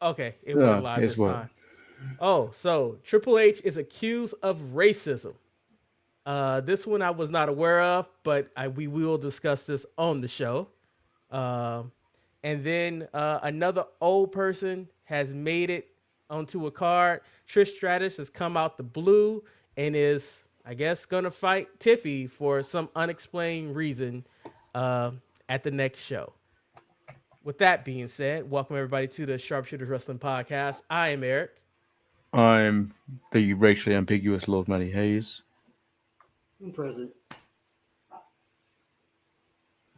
Okay, it went Yeah, live it's this what. time. Oh, so Triple H is accused of racism. This one I was not aware of, but we will discuss this on the show. Um, and then another old person has made it onto a card. Trish Stratus has come out the blue and is, I guess, gonna fight Tiffy for some unexplained reason uh, at the next show. With that being said, welcome everybody to the Sharpshooters Wrestling Podcast. I am Eric. I'm the racially ambiguous Lord Manny Hayes. I'm present.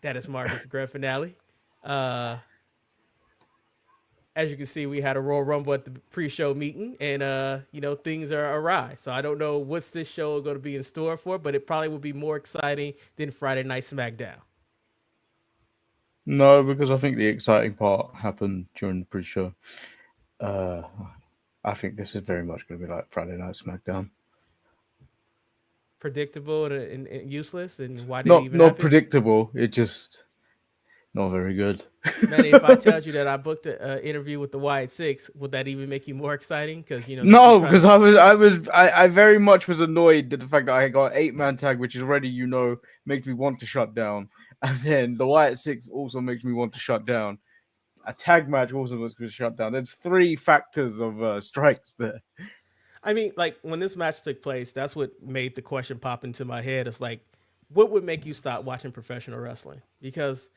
That is Marcus, the grand finale. Uh, as you can see, we had a Royal Rumble at the pre-show meeting, and things are awry. So I don't know what's this show going to be in store for, but it probably will be more exciting than Friday Night Smackdown. No, because I think the exciting part happened during the pre-show. Uh, I think this is very much going to be like Friday Night SmackDown. Predictable and useless, and why did it Not even not happen? predictable. It just not very good. Manny, if I told you that I booked an interview with the Wyatt Six, would that even make you more exciting? Because we No, try to. because I very much was annoyed at the fact that I got 8-man tag, which is already makes me want to shut down, and then the Wyatt Six also makes me want to shut down. A tag match also makes me shut down. There's three factors of strikes there. I mean, like when this match took place, that's what made the question pop into my head. It's like, what would make you stop watching professional wrestling? Because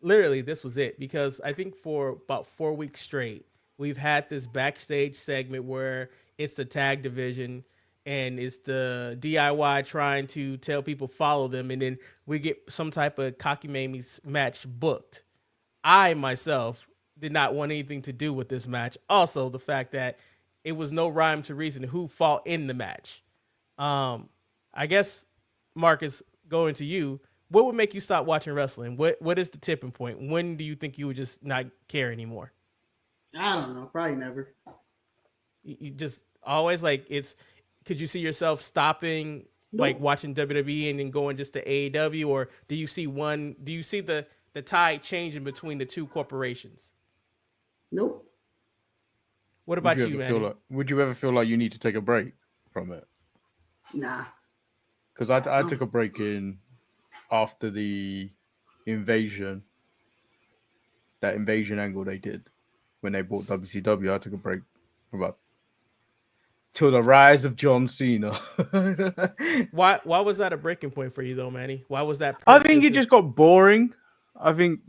literally, this was it. Because I think for about 4 weeks straight, we've had this backstage segment where it's the tag division and it's the DIY trying to tell people follow them, and then we get some type of cockamamie match booked. I myself did not want anything to do with this match. Also, the fact that it was no rhyme to reason who fought in the match. I guess, Marcus, going to you, what would make you stop watching wrestling? What is the tipping point? When do you think you would just not care anymore? I don't know. Probably never. You just always like it's. Could you see yourself stopping like Nope. watching WWE and then going just to AEW, or do you see one? Do you see the tide changing between the two corporations? Nope. What about you, Manny? Would you ever feel like you need to take a break from it? Nah. Because I took a break in after the invasion, that invasion angle they did when they bought WCW. I took a break for about till the rise of John Cena. Why was that a breaking point for you though, Manny? Why was that I think it decision? just got boring. I think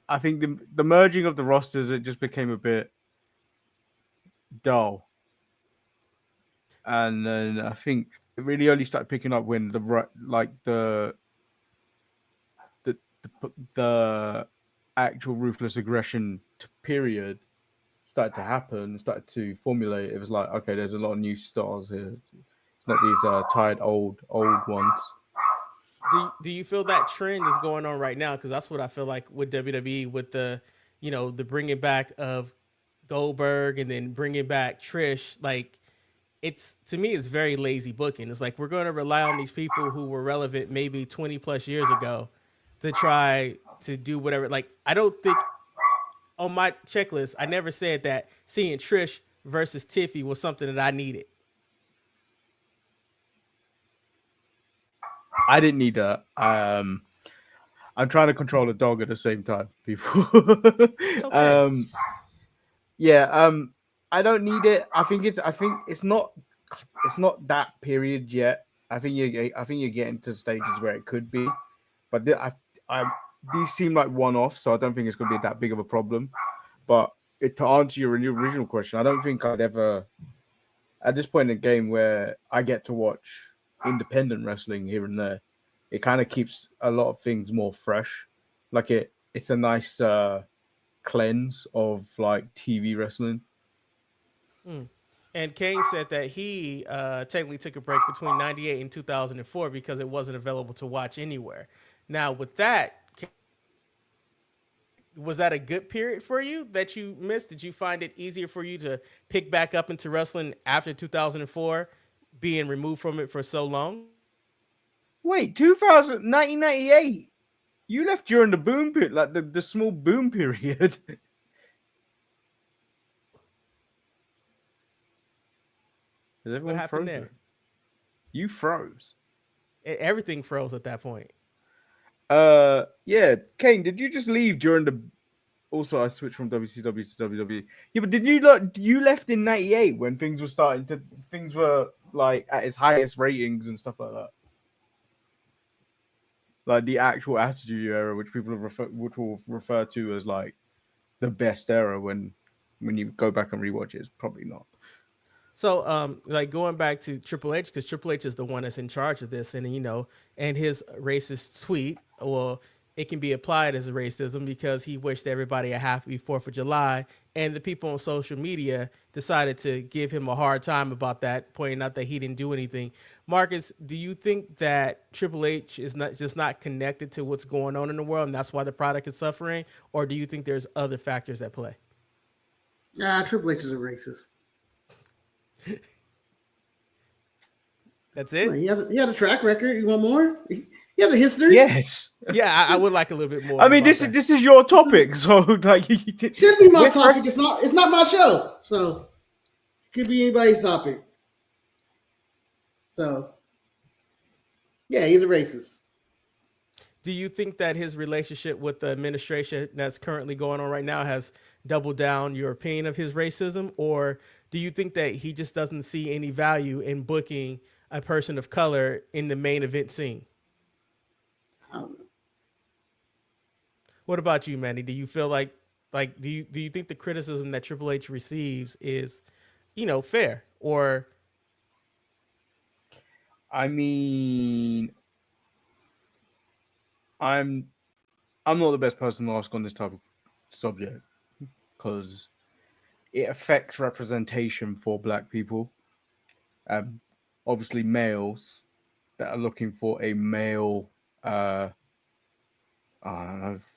I think the merging of the rosters, it just became a bit dull. And then I think it really only started picking up when the the actual ruthless aggression period started to happen, started to formulate. It was like, okay, there's a lot of new stars here. It's not these tired old ones. Do you feel that trend is going on right now? Because that's what I feel like with WWE, with the bringing back of Goldberg and then bringing back Trish. Like it's to me, it's very lazy booking. It's like we're going to rely on these people who were relevant maybe 20 plus years ago to try to do whatever. Like I don't think on my checklist, I never said that seeing Trish versus Tiffy was something that I needed. I didn't need that. I'm trying to control a dog at the same time, people. It's okay. um, yeah. I don't need it. I think it's not that period yet. I think you're getting to stages where it could be, but I these seem like one-off, so I don't think it's going to be that big of a problem. But to answer your original question, I don't think I'd ever, at this point in the game where I get to watch independent wrestling here and there, it kind of keeps a lot of things more fresh. Like it's a nice cleanse of like TV wrestling. Mm. And Kane said that he technically took a break between 98 and 2004 because it wasn't available to watch anywhere. Now, with that, was that a good period for you that you missed? Did you find it easier for you to pick back up into wrestling after 2004, being removed from it for so long? Wait, 1998? You left during the boom period, like the small boom period. Is everyone happened frozen? there? You froze. Everything froze at that point. Yeah, Kane, did you just leave during the? Also, I switched from WCW to WWE. Yeah, but did you look? You left in '98 when things were like at its highest ratings and stuff like that. Like the actual Attitude Era, which will refer to as like the best era when you go back and rewatch it, it's probably not. So, like going back to Triple H, because Triple H is the one that's in charge of this, and and his racist tweet, well, it can be applied as racism because he wished everybody a happy 4th of July, and the people on social media decided to give him a hard time about that, pointing out that he didn't do anything. Marcus, do you think that Triple H is not connected to what's going on in the world, and that's why the product is suffering, or do you think there's other factors at play? Triple H is a racist. That's it. He has a track record. You want more? He has a history. Yes. Yeah, I would like a little bit more. I mean, this is your topic, so like should be my topic. It's not my show, so it could be anybody's topic. So, yeah, he's a racist. Do you think that his relationship with the administration that's currently going on right now has doubled down your opinion of his racism, or do you think that he just doesn't see any value in booking a person of color in the main event scene? I don't know. What about you, Manny? Do you feel like do you think the criticism that Triple H receives is, fair? Or I mean, I'm not the best person to ask on this type of subject because it affects representation for Black people. Obviously, males that are looking for a male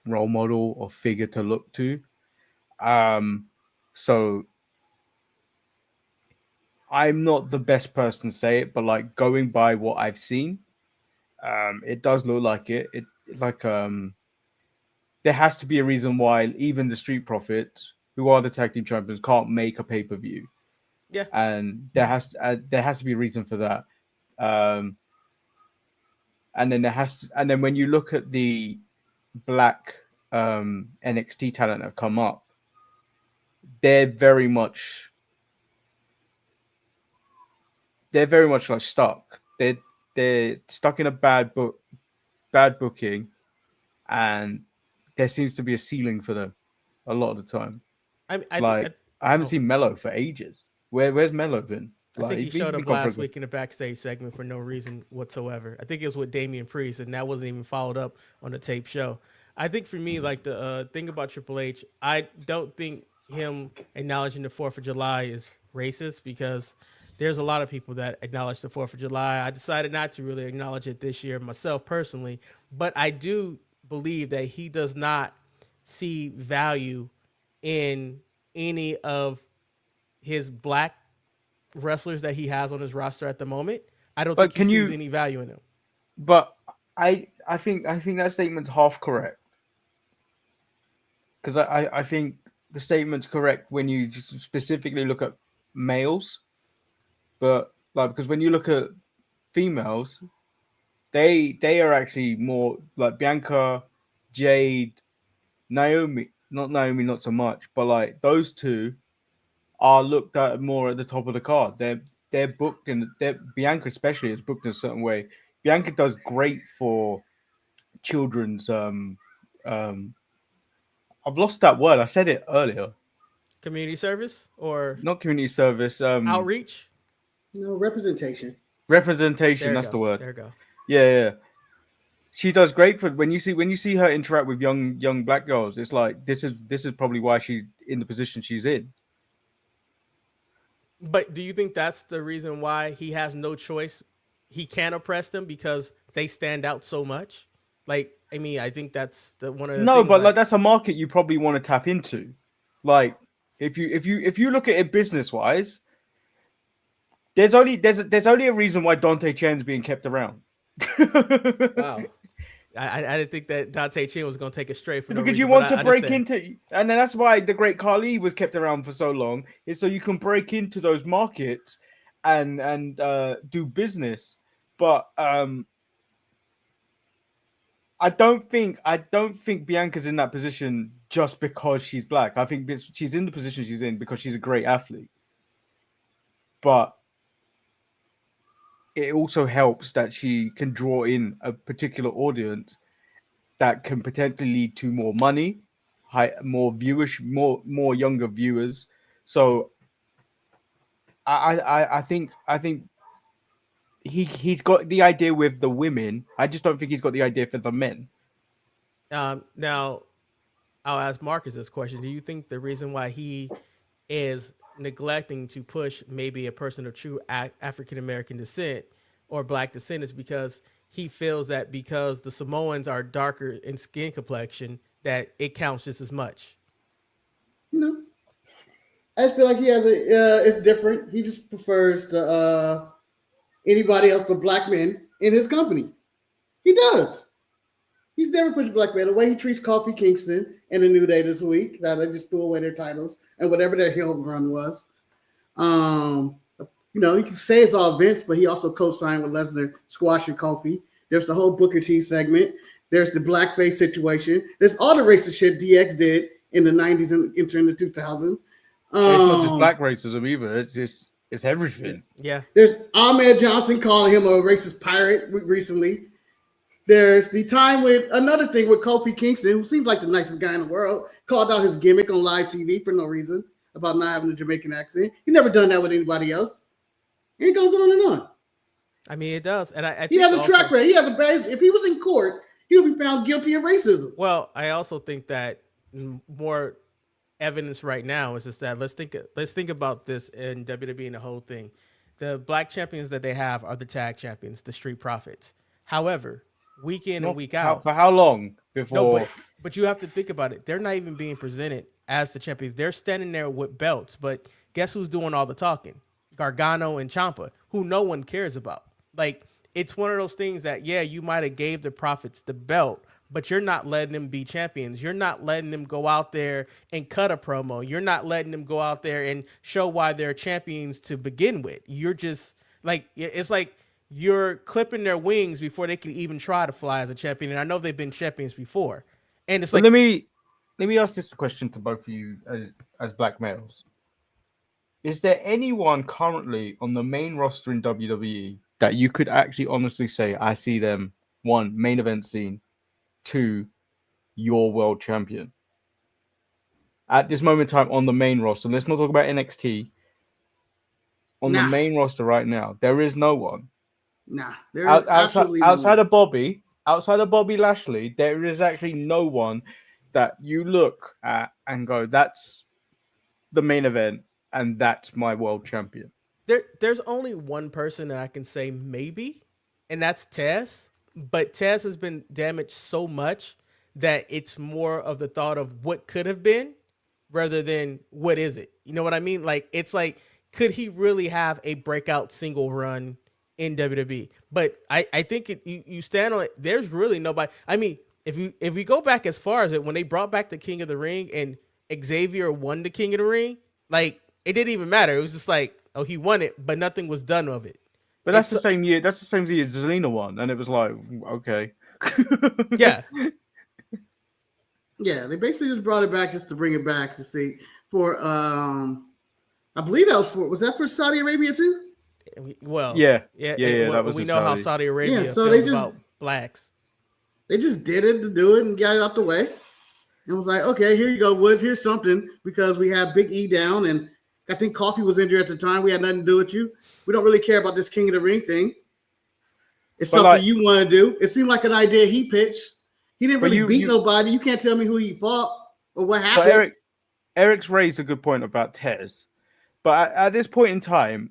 role model or figure to look to. So I'm not the best person to say it, but like going by what I've seen, it does look like it. There has to be a reason why even the Street Profits, who are the tag team champions, can't make a pay-per-view. Yeah, and there has to be a reason for that. And then when you look at the Black NXT talent that have come up, they're very much like stuck. They're stuck in a bad booking, and there seems to be a ceiling for them a lot of the time. I haven't seen Mello for ages. Where's Mello been? I think he showed up last week in a backstage segment for no reason whatsoever. I think it was with Damian Priest, and that wasn't even followed up on the tape show. I think for me, like the thing about Triple H, I don't think him acknowledging the 4th of July is racist because there's a lot of people that acknowledge the 4th of July. I decided not to really acknowledge it this year myself personally, but I do believe that he does not see value in any of his Black wrestlers that he has on his roster at the moment. I don't think he sees any value in them. But I think that statement's half correct. Because I think the statement's correct when you just specifically look at males. But like because when you look at females, they are actually more like Bianca, Jade, Naomi, not so much, but like those two are looked at more at the top of the card. They're booked and Bianca especially is booked in a certain way. Bianca does great for children's I've lost that word. I said it earlier. Community service or not community service. Outreach? No, representation. Representation, that's the word. There you go. Yeah. She does great for when you see her interact with young Black girls. It's like this is probably why she's in the position she's in. But do you think that's the reason why he has no choice? He can't oppress them because they stand out so much. Like, I mean, I think that's one of the things. But like that's a market you probably want to tap into. Like, if you look at it business wise, there's only a reason why Dante Chen's being kept around. Wow. I didn't think that Dante Chen was going to take it straight from because you want to break into, and then that's why the Great Khali was kept around for so long, is so you can break into those markets and do business. But I don't think Bianca's in that position just because she's black. I think she's in the position she's in because she's a great athlete. But it also helps that she can draw in a particular audience that can potentially lead to more money, more viewers, more younger viewers. So I think he's got the idea with the women. I just don't think he's got the idea for the men. Now, I'll ask Marcus this question. Do you think the reason why he is neglecting to push maybe a person of true African-American descent or black descent is because he feels that because the Samoans are darker in skin complexion, that it counts just as much? No. I just feel like he has it's different. He just prefers to anybody else but black men in his company. He does. He's never pushed black men. The way he treats Kofi Kingston and the New Day this week, that they just threw away their titles and whatever their heel run was. You can say it's all Vince, but he also co-signed with Lesnar squashing Kofi. There's the whole Booker T segment. There's the blackface situation. There's all the racist shit DX did in the 90s and entering the 2000s. It's not just black racism either. It's everything. Yeah. There's Ahmed Johnson calling him a racist pirate recently. There's the time with another thing with Kofi Kingston, who seems like the nicest guy in the world, called out his gimmick on live TV for no reason about not having a Jamaican accent. He never done that with anybody else. And it goes on and on. I mean, it does. And I think he has a track record. He has a bad. If he was in court, he would be found guilty of racism. Well, I also think that more evidence right now is just that let's think about this in WWE and the whole thing. The black champions that they have are the tag champions, the Street Profits. However, week in and week out. For how long before? No, but you have to think about it. They're not even being presented as the champions. They're standing there with belts, but guess who's doing all the talking? Gargano and Ciampa, who no one cares about. Like, it's one of those things that, yeah, you might have gave the Profits the belt, but you're not letting them be champions. You're not letting them go out there and cut a promo. You're not letting them go out there and show why they're champions to begin with. You're just like, it's like you're clipping their wings before they can even try to fly as a champion. And I know they've been champions before. And it's like, let me ask this question to both of you as black males. Is there anyone currently on the main roster in WWE that you could actually honestly say, I see them, 1, main event scene, 2, your world champion? At this moment in time on the main roster, let's not talk about NXT. On the main roster right now, there is no one. Nah, outside of Bobby Lashley, there is actually no one that you look at and go, that's the main event. And that's my world champion. There's only one person that I can say maybe, and that's Taz. But Taz has been damaged so much that it's more of the thought of what could have been rather than what is it. You know what I mean? Like, it's like, could he really have a breakout single run in WWE? But I think you stand on it. There's really nobody. I mean, if we go back as far as it, when they brought back the King of the Ring and Xavier won the King of the Ring, like, it didn't even matter. It was just like, oh, he won it, but nothing was done of it. But that's the same year. That's the same year Zelina won, and it was like, okay, yeah, yeah. They basically just brought it back just to bring it back to see for. I believe that was that for Saudi Arabia too? Well, yeah. That was we know how Saudi Arabia feels about blacks. They just did it to do it and got it out the way, and was like, okay, here you go, Woods. Here's something because we have Big E down and. I think Coffee was injured at the time. We had nothing to do with you. We don't really care about this King of the Ring thing. It's something you want to do. It seemed like an idea he pitched. He didn't really beat nobody. You can't tell me who he fought or what happened. So Eric's raised a good point about Tez, but at this point in time,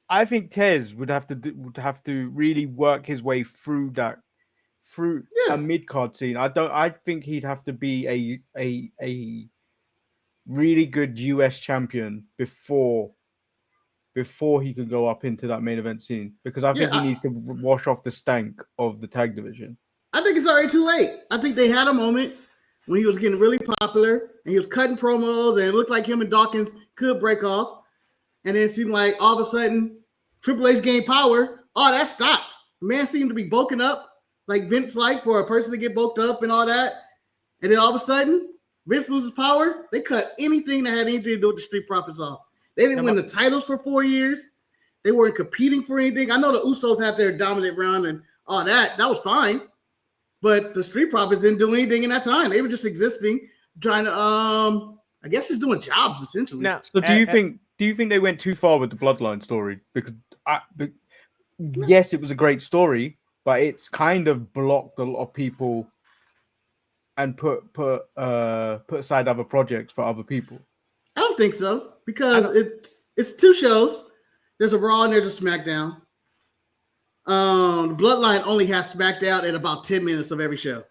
I think Tez would have to really work his way through a mid card scene. I think he'd have to be a really good US champion before he could go up into that main event scene, because I think he needs to wash off the stank of the tag division. I think it's already too late. I think they had a moment when he was getting really popular and he was cutting promos and it looked like him and Dawkins could break off, and then it seemed like all of a sudden Triple H gained power. Oh, that stopped. The man seemed to be bulking up like Vince like for a person to get bulked up and all that. And then all of a sudden, Vince loses power. They cut anything that had anything to do with the Street Profits off. They didn't win the titles for 4 years. They weren't competing for anything. I know the Usos had their dominant run and all that. That was fine. But the Street Profits didn't do anything in that time. They were just existing, trying to, I guess, just doing jobs essentially. Now, so do you think they went too far with the Bloodline story? Because yes, it was a great story, but it's kind of blocked a lot of people and put aside other projects for other people. I don't think so, because it's two shows. There's a Raw and there's a SmackDown. The Bloodline only has SmackDown in about 10 minutes of every show.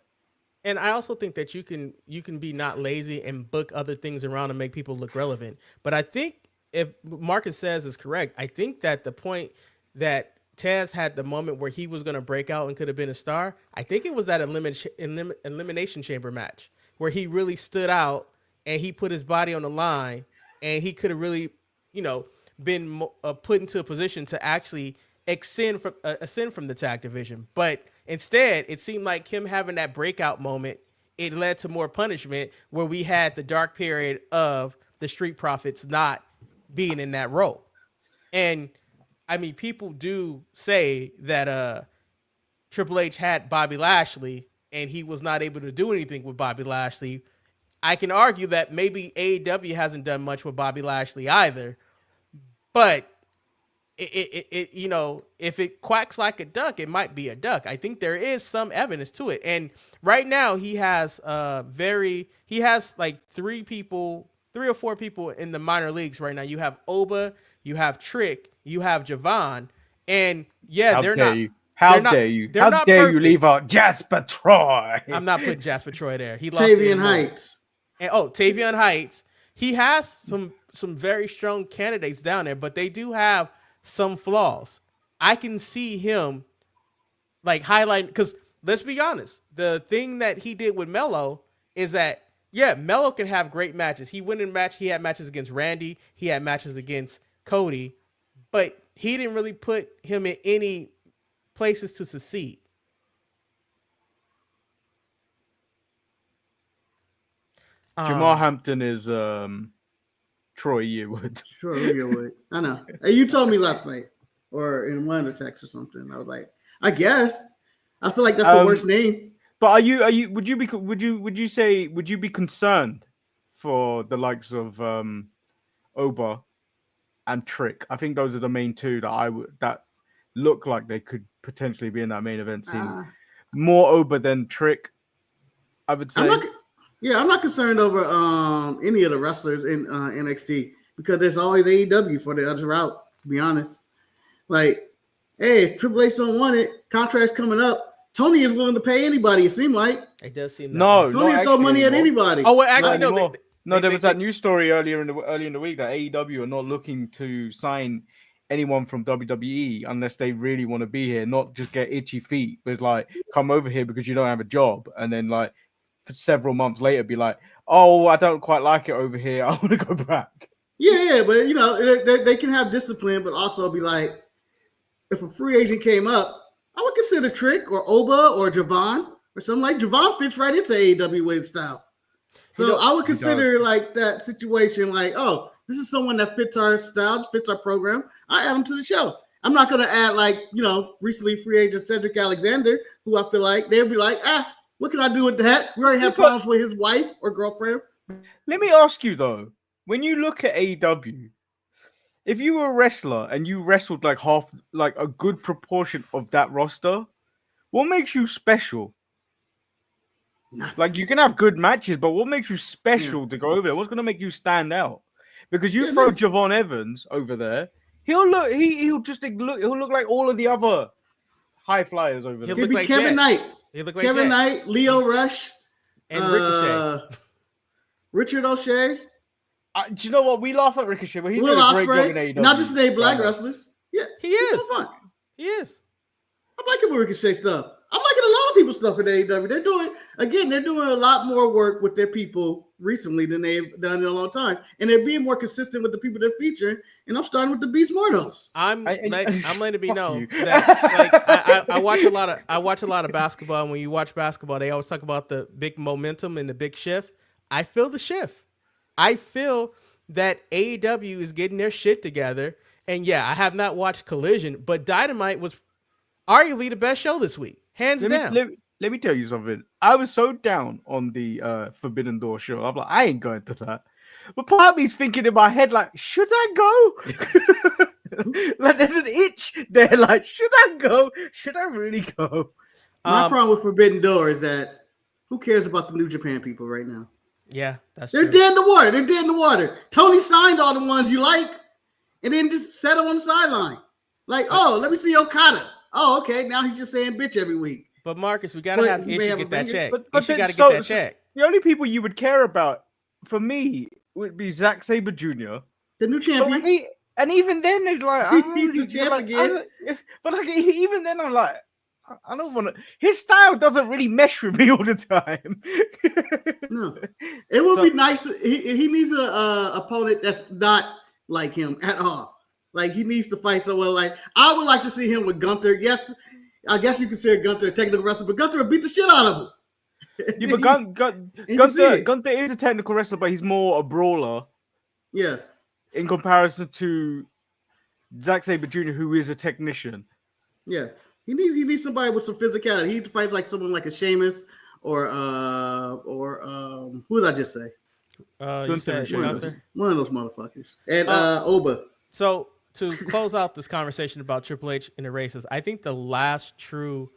And I also think that you can be not lazy and book other things around and make people look relevant. But I think if Marcus says is correct, I think that the point that Taz had the moment where he was going to break out and could have been a star, I think it was that elimination chamber match where he really stood out and he put his body on the line and he could have really, been put into a position to actually ascend from the tag division. But instead, it seemed like him having that breakout moment, it led to more punishment where we had the dark period of the Street Profits not being in that role. And I mean, people do say that Triple H had Bobby Lashley and he was not able to do anything with Bobby Lashley. I can argue that maybe AEW hasn't done much with Bobby Lashley either, but if it quacks like a duck, it might be a duck. I think there is some evidence to it. And right now he has like three or four people in the minor leagues right now. You have Oba, you have Trick, you have Javon, and How dare you leave out Jasper Troy? I'm not putting Jasper Troy there. He lost Tavion Heights. And Tavion Heights. He has some very strong candidates down there, but they do have some flaws. I can see him like highlighting, because let's be honest, the thing that he did with Melo is that Melo can have great matches. He had matches against Randy, he had matches against Cody, but he didn't really put him in any places to succeed. Jamal Hampton is Troy Yearwood. Troy Yearwood. I know. Hey, you told me last night or in one of the texts or something. I was like, I guess. I feel like that's the worst name. But would you be concerned for the likes of Oba and Trick? I think those are the main two that look like they could potentially be in that main event scene. More Oba than Trick, I would say. I'm not concerned over any of the wrestlers in NXT, because there's always AEW for the other route, to be honest. Like, hey, if Triple H don't want it, contract's coming up, Tony is willing to pay anybody, it seems like. It does seem that Tony will throw money at anybody. Oh, well, actually, there was that news story earlier in the week that AEW are not looking to sign anyone from WWE unless they really want to be here, not just get itchy feet, but like come over here because you don't have a job, and then like for several months later be like, oh, I don't quite like it over here, I want to go back. Yeah, but they can have discipline, but also be like, if a free agent came up, I would consider Trick or Oba or Javon or something. Like Javon fits right into AEW weight style. So I would consider like that situation like, oh, this is someone that fits our style, fits our program. I add him to the show. I'm not going to add recently free agent Cedric Alexander, who I feel like they'll be like, what can I do with that? We already have problems with his wife or girlfriend. Let me ask you though, when you look at AEW, if you were a wrestler and you wrestled like a good proportion of that roster, what makes you special? Like, you can have good matches, but what makes you special to go over there? What's going to make you stand out? Because you throw Javon Evans over there, he'll look like all of the other high flyers over there. He'll be like Kevin Knight. He'll look like Kevin Knight, Leo Rush, and Ricochet, Richard O'Shea. Do you know what? We laugh at Ricochet, but he's doing a great job in AEW. Not just name black wrestlers. Yeah, he is. Fun. He is. I'm liking Ricochet stuff. I'm liking a lot of people's stuff in AEW. They're doing a lot more work with their people recently than they've done in a long time, and they're being more consistent with the people they're featuring. And I'm starting with the Beast Mordos. I'm letting it be Fuck known you. that like I watch a lot of basketball, and when you watch basketball, they always talk about the big momentum and the big shift. I feel the shift. I feel that AEW is getting their shit together. And yeah, I have not watched Collision, but Dynamite was arguably the best show this week, hands down. Let me tell you something. I was so down on the Forbidden Door show. I'm like, I ain't going to that. But part of me's thinking in my head, like, should I go? Like, there's an itch there. Like, should I go? Should I really go? My problem with Forbidden Door is that who cares about the New Japan people right now? Yeah, that's They're true. dead in the water. They're dead in the water. Tony signed all the ones you like, and then just set them on the sideline. Like, oh, let me see Okada. Oh, okay. Now he's just saying bitch every week. But Marcus, we gotta have Ishii get that check. But Ishii then gotta get that check. The only people you would care about, for me, would be Zack Sabre Jr. The new champion. And even then, it's like, I don't He's the really- champ like, again. but like, even then, I'm like, I don't want to. His style doesn't really mesh with me all the time. No, it would be nice. He needs an opponent that's not like him at all. Like he needs to fight someone. Like I would like to see him with Gunther. Yes, I guess you consider Gunther a technical wrestler, but Gunther would beat the shit out of him. Yeah, but Gunther is a technical wrestler, but he's more a brawler. Yeah, In comparison to Zack Sabre Jr., who is a technician. yeah. He needs somebody with some physicality. He needs to fight like someone like a Sheamus or who did I just say? You said Gunther. One of those motherfuckers. And Oba. So to close out this conversation about Triple H and the races, I think the last true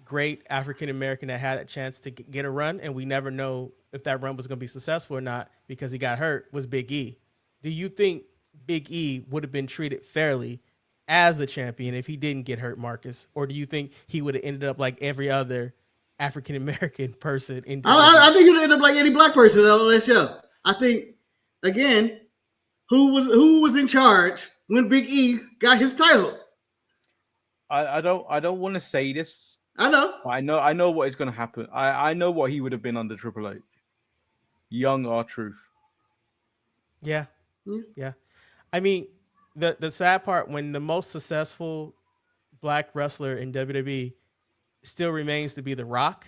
great African American that had a chance to get a run, and we never know if that run was going to be successful or not because he got hurt, was Big E. Do you think Big E would have been treated fairly as a champion if he didn't get hurt, Marcus? Or do you think he would have ended up like every other African American person in I think it would end up like any black person on that show. I think again, who was in charge when Big E got his title? I don't want to say this. I know. I know what is going to happen. I know what he would have been under Triple H. Young R-Truth. Yeah. I mean, the sad part, when the most successful black wrestler in WWE still remains to be The Rock,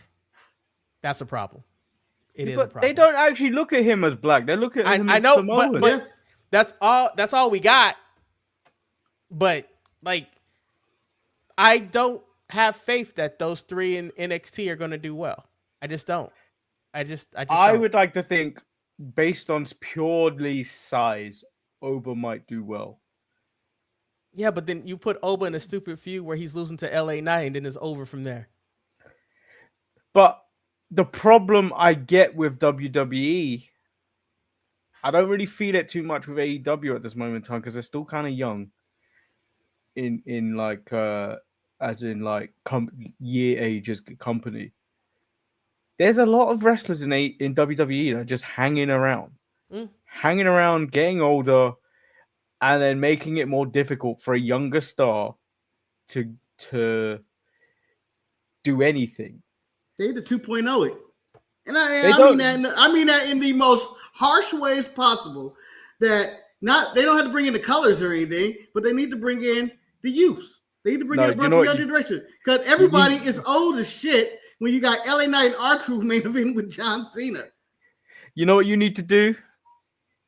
that's a problem. It is a problem. They don't actually look at him as black. They look at him as Samoan. but that's all we got. But like, I don't have faith that those three in NXT are going to do well. I just don't. I would like to think, based on purely size, Oba might do well. Yeah, but then you put Oba in a stupid feud where he's losing to LA Knight and then it's over from there. But the problem I get with WWE, I don't really feel it too much with AEW at this moment in time because they're still kind of young. In like as in like year age as company. There's a lot of wrestlers in WWE that are just hanging around, getting older, and then making it more difficult for a younger star to do anything. They the 2.0 it. And I mean that in the most harsh ways possible. That they don't have to bring in the colors or anything, but they need to bring in the youths. They need to bring in a bunch of young generation. Because everybody is old as shit when you got LA Knight and R-Truth main event with John Cena. You know what you need to do?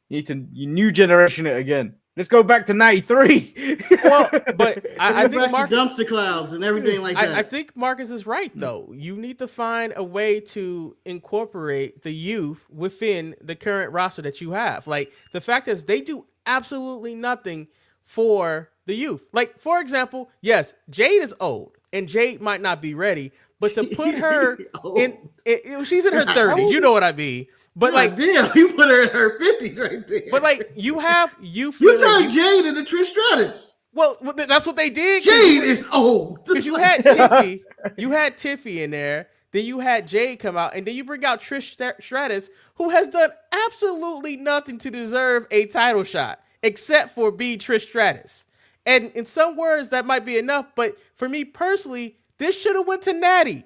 You new generation it again. Let's go back to 93. Well, but I think Marcus, dumpster clouds and everything like that. I think Marcus is right, though. You need to find a way to incorporate the youth within the current roster that you have. Like, the fact is, they do absolutely nothing for the youth. Like, for example, yes, Jade is old, and Jade might not be ready, but to put her she's in her 30s, you know what I mean. But like, damn, you put her in her 50s right there. But like, you have youth. You turned Jade into Trish Stratus. Well, that's what they did. Jade is old. Because you had Tiffy, in there. Then you had Jade come out, and then you bring out Trish Stratus, who has done absolutely nothing to deserve a title shot except for be Trish Stratus. And in some words, that might be enough. But for me personally, this should have went to Natty.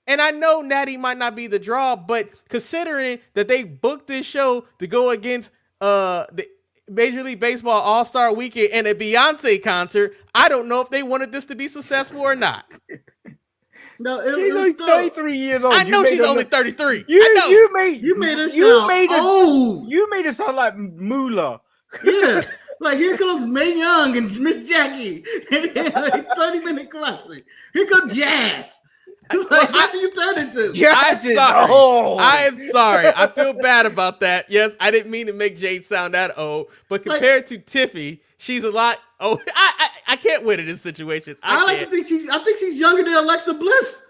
And I know Natty might not be the draw, but considering that they booked this show to go against the Major League Baseball All-Star Weekend and a Beyonce concert, I don't know if they wanted this to be successful or not. No, She's only 33 years old. I know she's only 33. You made her sound old. You made it sound like Moolah. Yeah. Like, here comes Mae Young and Miss Jackie. Like 30-minute classic. Here comes Jazz. Like, how do you turn into? I'm sorry. I am sorry. I feel bad about that. Yes, I didn't mean to make Jade sound that old, but compared to Tiffy, she's a lot. Oh, I can't win in this situation. I like to think she's younger than Alexa Bliss.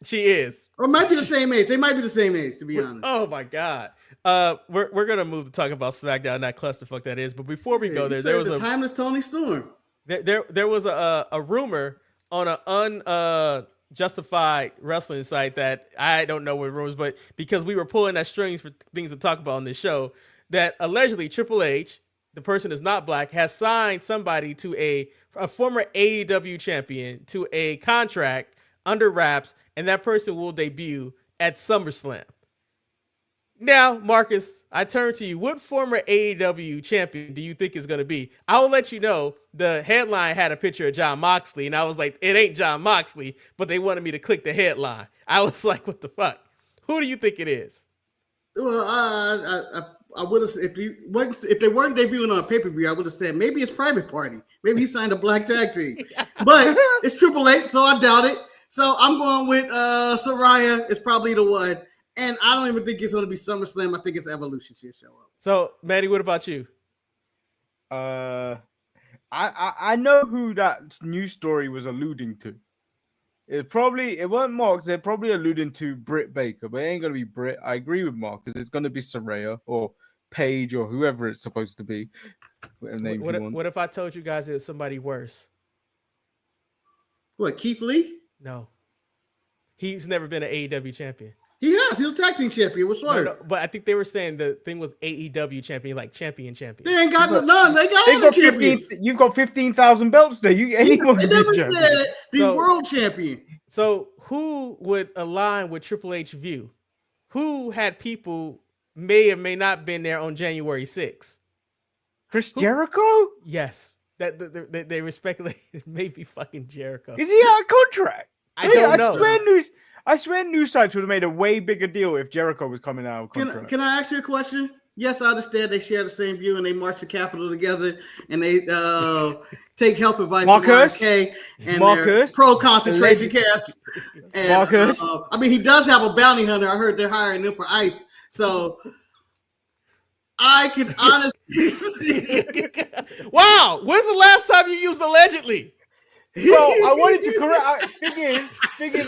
She is, or might be the same age. They might be the same age, to be honest. Oh my god. We're gonna move to talk about SmackDown, that clusterfuck that is. But before we go there was a timeless Tony Storm. There was a rumor on an unjustified wrestling site that I don't know what rumors, but because we were pulling at strings for things to talk about on this show, that allegedly Triple H, the person is not black, has signed somebody to a former AEW champion to a contract under wraps, and that person will debut at SummerSlam. Now, Marcus, I turn to you. What former AEW champion do you think is going to be? I will let you know the headline had a picture of Jon Moxley, and I was like, it ain't Jon Moxley, but they wanted me to click the headline. I was like, what the fuck? Who do you think it is? Well, I would have, if they weren't debuting on a pay-per-view, I would have said maybe it's Private Party. Maybe he signed a black tag team. But it's Triple H, so I doubt it. So I'm going with Saraya is probably the one. And I don't even think it's going to be SummerSlam. I think it's Evolution should show up. So, Manny, what about you? I know who that news story was alluding to. It wasn't Mark. They're probably alluding to Britt Baker, but it ain't going to be Britt. I agree with Mark because it's going to be Saraya or Paige or whoever it's supposed to be. What if I told you guys it was somebody worse? What, Keith Lee? No. He's never been an AEW champion. He has. He was tag team champion. What's Swerve? No, but I think they were saying the thing was AEW champion, like champion. They ain't got none. They got champions. You've got 15,000 belts there. Anyone they never said the world champion. So who would align with Triple H view? Who had people may or may not been there on January 6th? Chris Jericho? Yes. That they were speculating maybe fucking Jericho. Is he out of contract? I don't know. I swear news sites would have made a way bigger deal if Jericho was coming out of contract. Can I ask you a question? Yes, I understand they share the same view and they march the Capitol together and they take health advice from RK and their pro-concentration camps. And, Marcus. I mean, he does have a bounty hunter. I heard they're hiring him for ICE. So I can honestly see. Wow, when's the last time you used allegedly? Well, I wanted to correct. Thing is,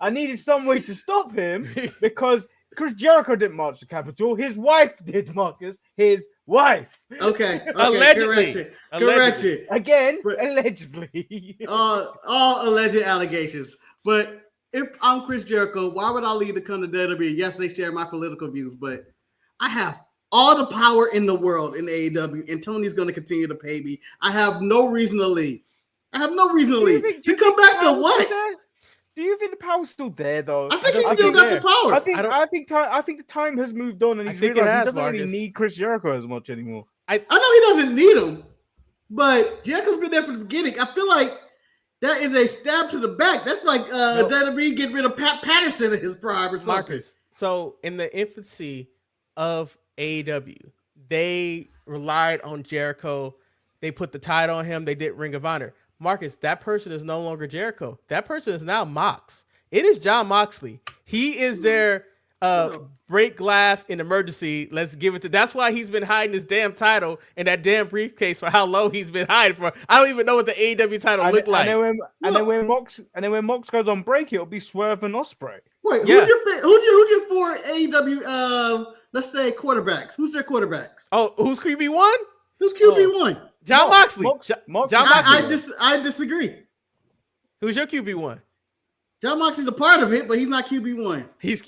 I needed some way to stop him because Chris Jericho didn't march the Capitol. His wife did, Marcus. His wife. Okay. Allegedly. Correction. Again, allegedly. All alleged allegations. But if I'm Chris Jericho, why would I leave to come to WWE? Yes, they share my political views, but I have all the power in the world in AEW, and Tony's going to continue to pay me. I have no reason to leave. You come back to what? Do you think the power's still there, though? I think he still got the power. I think the time has moved on, and he doesn't really need Chris Jericho as much anymore. I know he doesn't need him, but Jericho's been there from the beginning. I feel like that is a stab to the back. That's like WWE getting rid of Pat Patterson in his prime or something. Marcus, so in the infancy of AEW, they relied on Jericho. They put the title on him. They did Ring of Honor. Marcus, that person is no longer Jericho. That person is now Mox. It is Jon Moxley. He is their break glass in emergency. Let's give it to. That's why he's been hiding his damn title in that damn briefcase for how long he's been hiding for. I don't even know what the AEW title looked like. And then when Mox goes on break, it'll be Swerve and Ospreay. Wait, who's your four AEW? Let's say quarterbacks. Who's their quarterbacks? Oh, who's QB1? Who's QB1? Jon Moxley. Jon Moxley. I disagree. Who's your QB1? Jon Moxley's a part of it, but he's not QB1.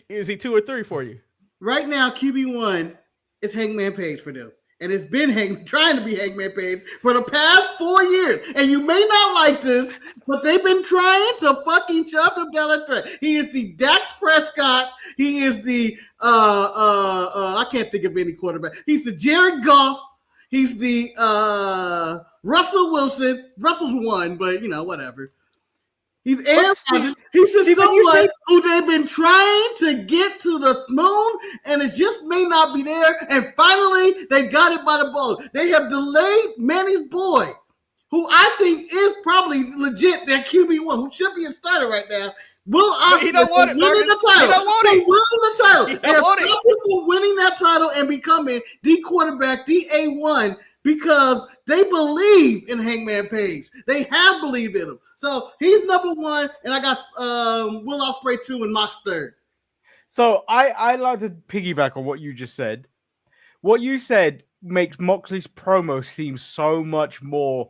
Is he 2 or 3 for you? Right now, QB1 is Hangman Page for them. and it's been trying to be Hangman Page for the past 4 years. And you may not like this, but they've been trying to fucking shove him down that thread. He is the Dax Prescott. He is the I can't think of any quarterback. He's the Jared Goff. He's the Russell Wilson. Russell's one, but whatever. He's Aaron Rodgers. He's just someone who they've been trying to get to the moon, and it just may not be there. And finally, they got it by the balls. They have delayed Manny's boy, who I think is probably legit their QB1, who should be a starter right now. Will Ospreay he don't want it, winning the title. He don't want it. Winning the title. He They don't want it. stop people winning that title and becoming the quarterback, the A1, because they believe in Hangman Page. They have believed in him. So he's number one, and I got Will Ospreay 2 and Mox 3rd. So I like to piggyback on what you just said. What you said makes Moxley's promo seem so much more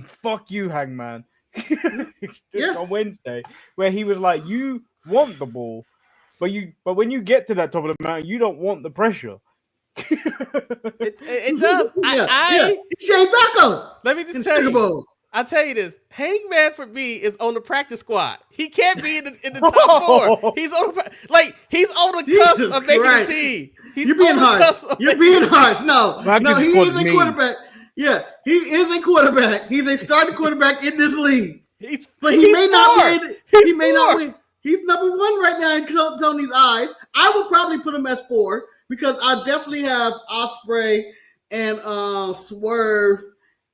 fuck you, Hangman. On Wednesday, where he was like, you want the ball, but when you get to that top of the mountain, you don't want the pressure. It does. Shane Backo. Let me just tell you. I'll tell you this. Hangman for me is on the practice squad. He can't be in the top 4. He's on the cusp of making a team. You're being harsh. You're being harsh. No, he is a quarterback. Yeah, he is a quarterback. He's a starting quarterback in this league. But he may not win. He may not win. He's number 1 right now in Tony's eyes. I would probably put him as 4 because I definitely have Ospreay and Swerve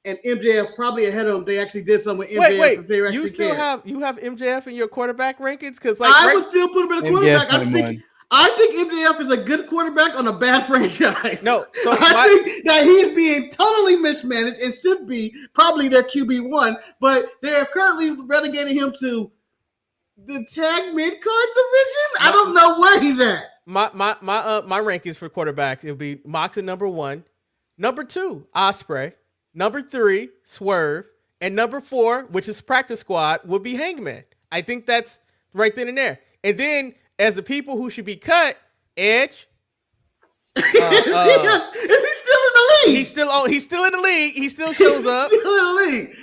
and MJF probably ahead of him. They actually did something with MJF. Wait. You still have MJF in your quarterback rankings? Because I would still put him in a quarterback. I think MJF is a good quarterback on a bad franchise. No, so I think that he is being totally mismanaged and should be probably their QB1, but they are currently relegating him to the tag mid-card division. I don't know where he's at. My rankings for quarterback, it'll be Mox at number 1, number 2, Ospreay, number 3, Swerve, and number 4, which is practice squad, would be Hangman. I think that's right then and there. And then as the people who should be cut, Edge. Is he still in the league? He's still in the league. He still shows up. Still in the league.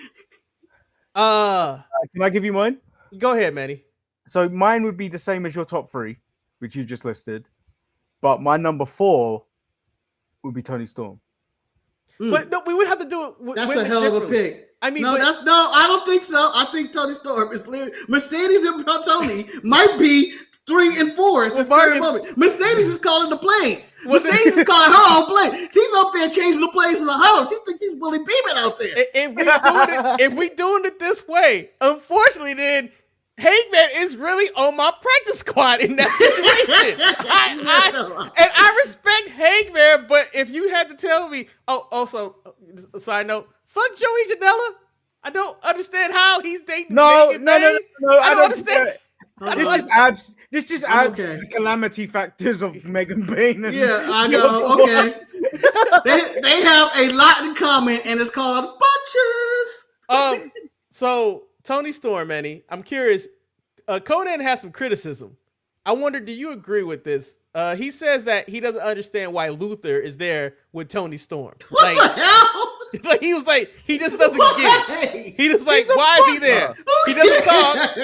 Can I give you mine? Go ahead, Manny. So mine would be the same as your top 3, which you just listed. But my number 4 would be Tony Storm. But no, we would have to do it. That's a hell of a pick. I mean, I don't think so. I think Tony Storm is literally Mercedes and Tony might be 3 and 4 at this current moment. Mercedes is calling the plays. Mercedes is calling her own play. She's up there changing the plays in the huddle. She thinks she's Willie Beeman out there. If we doing it this way, unfortunately, then Hangman is really on my practice squad in that situation. And I respect Hangman, but if you had to tell me, also, side note, fuck Joey Janela. I don't understand how he's dating. No, I don't understand. This just adds to the calamity factors of Megan Payne. Yeah, I know. Okay, they have a lot in common, and it's called bunches. So Tony Storm, Manny, I'm curious. Conan has some criticism. I wonder, do you agree with this? He says that he doesn't understand why Luther is there with Tony Storm. What the hell? Like he was like, he just doesn't get it. He just like, why is he there? He doesn't talk.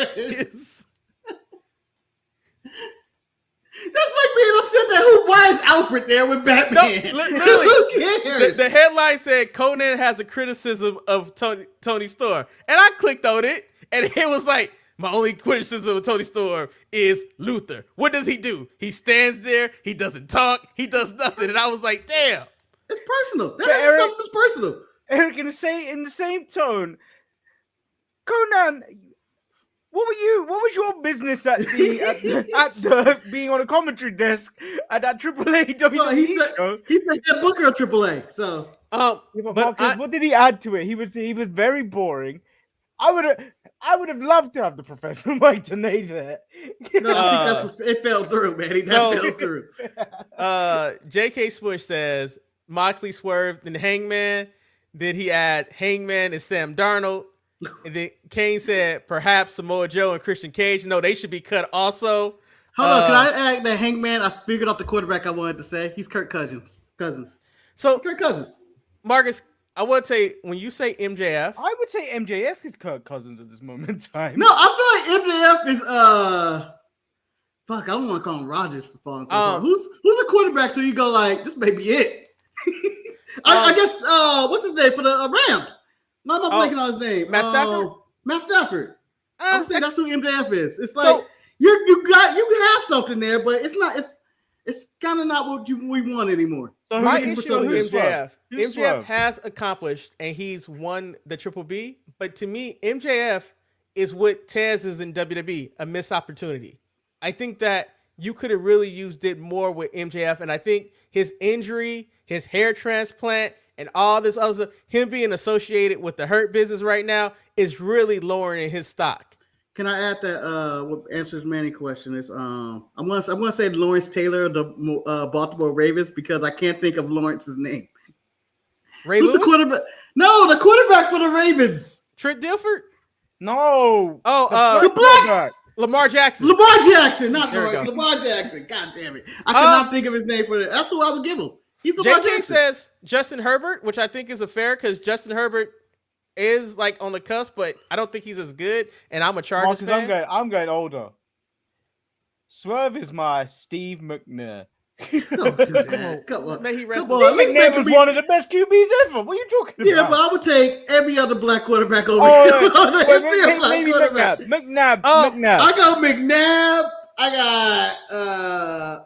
That's like being upset that why is Alfred there with Batman? No, literally, who cares? The headline said Conan has a criticism of Tony Storm, and I clicked on it, and it was like, my only criticism of Tony Storm is Luther. What does he do? He stands there. He doesn't talk. He does nothing. And I was like, damn. It's personal. Something that's personal. Eric, in the same tone, Conan, what was your business at the being on a commentary desk at that AAA WWE show? He's the head booker of AAA. So, what did he add to it? He was very boring. I would have loved to have the Professor Mike Tenay there. No, I think it fell through, man. Fell through. J.K. Swish says Moxley swerved and Hangman. Then he add Hangman and Sam Darnold. And then Kane said perhaps Samoa Joe and Christian Cage. No, they should be cut also. Hold on, can I add that Hangman? I figured out the quarterback I wanted to say. He's Kirk Cousins. So Kirk Cousins. Marcus, I would say when you say MJF, I would say MJF is Kirk Cousins at this moment in time. No, I feel like MJF is fuck. I don't want to call him Rodgers for falling so far. Who's a quarterback till you go like this may be it? I guess what's his name for the Rams? No, I'm not blanking on his name. Matt Stafford. Matt Stafford. I would say that's who MJF is. It's like So- you have something there, but it's not. It's kind of not what we want anymore. So my who- issue with MJF, Who's MJF Swerve? has accomplished and he's won the Triple B. But to me, MJF is what Taz is in WWE, a missed opportunity. I think that you could have really used it more with MJF, and I think his injury, his hair transplant, and all this other stuff, him being associated with the Hurt Business right now is really lowering his stock. Can I add that? What answers Manny's question is I'm gonna say Lawrence Taylor of the Baltimore Ravens because I can't think of Lawrence's name. Ray Who's Lewis? the quarterback? No, the quarterback for the Ravens. Trent Dilford? No. Oh, The black Lamar Jackson. Lamar Jackson, not There we Lawrence. go. Lamar Jackson. God damn it! I cannot think of his name for that. That's who I would give him. He's Lamar JK Jackson. says Justin Herbert, which I think is a fair because Justin Herbert is like on the cusp, but I don't think he's as good. And I'm a Chargers Marcus, fan. I'm going older. Swerve is my Steve McNair. Don't do that. Come on. May he rest Come in on. peace. Let's McNair make was him one of the best QBs ever. What are you talking Yeah, about? but I would take every other black quarterback over Oh, here. wait, Let's see a black maybe quarterback. McNabb. Oh, McNabb. I got McNabb.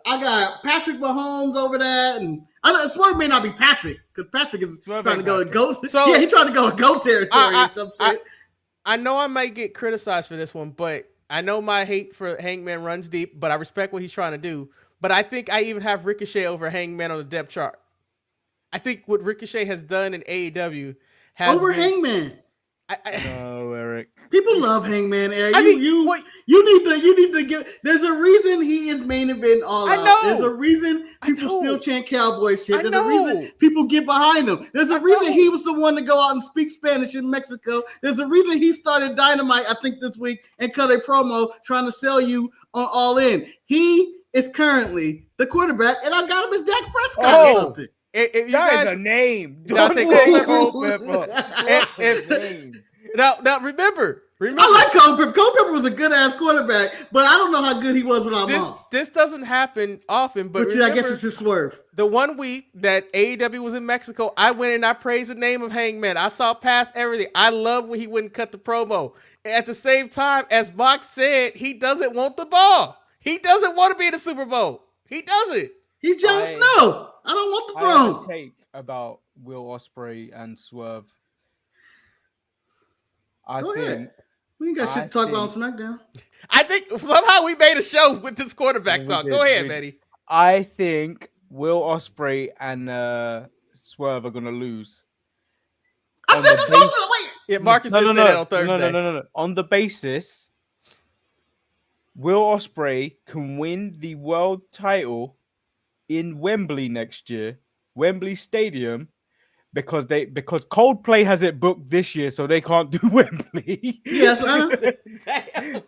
I got Patrick Mahomes over that, and I know Swerve may not be Patrick because Patrick is Swerve trying to ain't go to Patrick. goat. So- Yeah, he's trying to go to goat territory or some shit. I know I might get criticized for this one, but I know my hate for Hangman runs deep, but I respect what he's trying to do. But I think I even have Ricochet over Hangman on the depth chart. I think what Ricochet has done in AEW has Over been, Hangman. No, Eric. People love Hangman. Eric. I mean, You what- need to give. There's a reason he is main event all I out. know. There's a reason I people know. still chant cowboy shit. I There's know. a reason people get behind him. There's a reason know. he was the one to go out and speak Spanish in Mexico. There's a reason he started Dynamite, I think, this week and cut a promo trying to sell you on All In. He is currently the quarterback, and I got him as Dak Prescott or Oh. something. If you That guys, is a name. Dante Don't say Culpepper. Culpepper. If- That's a name. now remember, I like Cole Pepper. Cole Pepper was a good ass quarterback, but I don't know how good he was without Moss. this doesn't happen often, but Which I guess remember, it's his swerve. the one week that AEW was in Mexico, I went and I praised the name of Hangman. I saw past everything. I love when he wouldn't cut the promo. At the same time, as Mox said, he doesn't want the ball. He doesn't want to be in the Super Bowl. He doesn't. He's Jon I- Snow. I don't want the I have a throne. take about Will Ospreay and Swerve. I Go think ahead. We ain't got shit I to talk about think- on SmackDown. I think somehow we made a show with this quarterback Yeah, we talk. did, Go ahead, we Manny. I think Will Ospreay and Swerve are gonna lose. I On said the this base- on wait. Yeah, Marcus did say that on Thursday. No. On the basis, Will Ospreay can win the world title in Wembley next year, Wembley Stadium, because Coldplay has it booked this year, so they can't do Wembley. Yes, I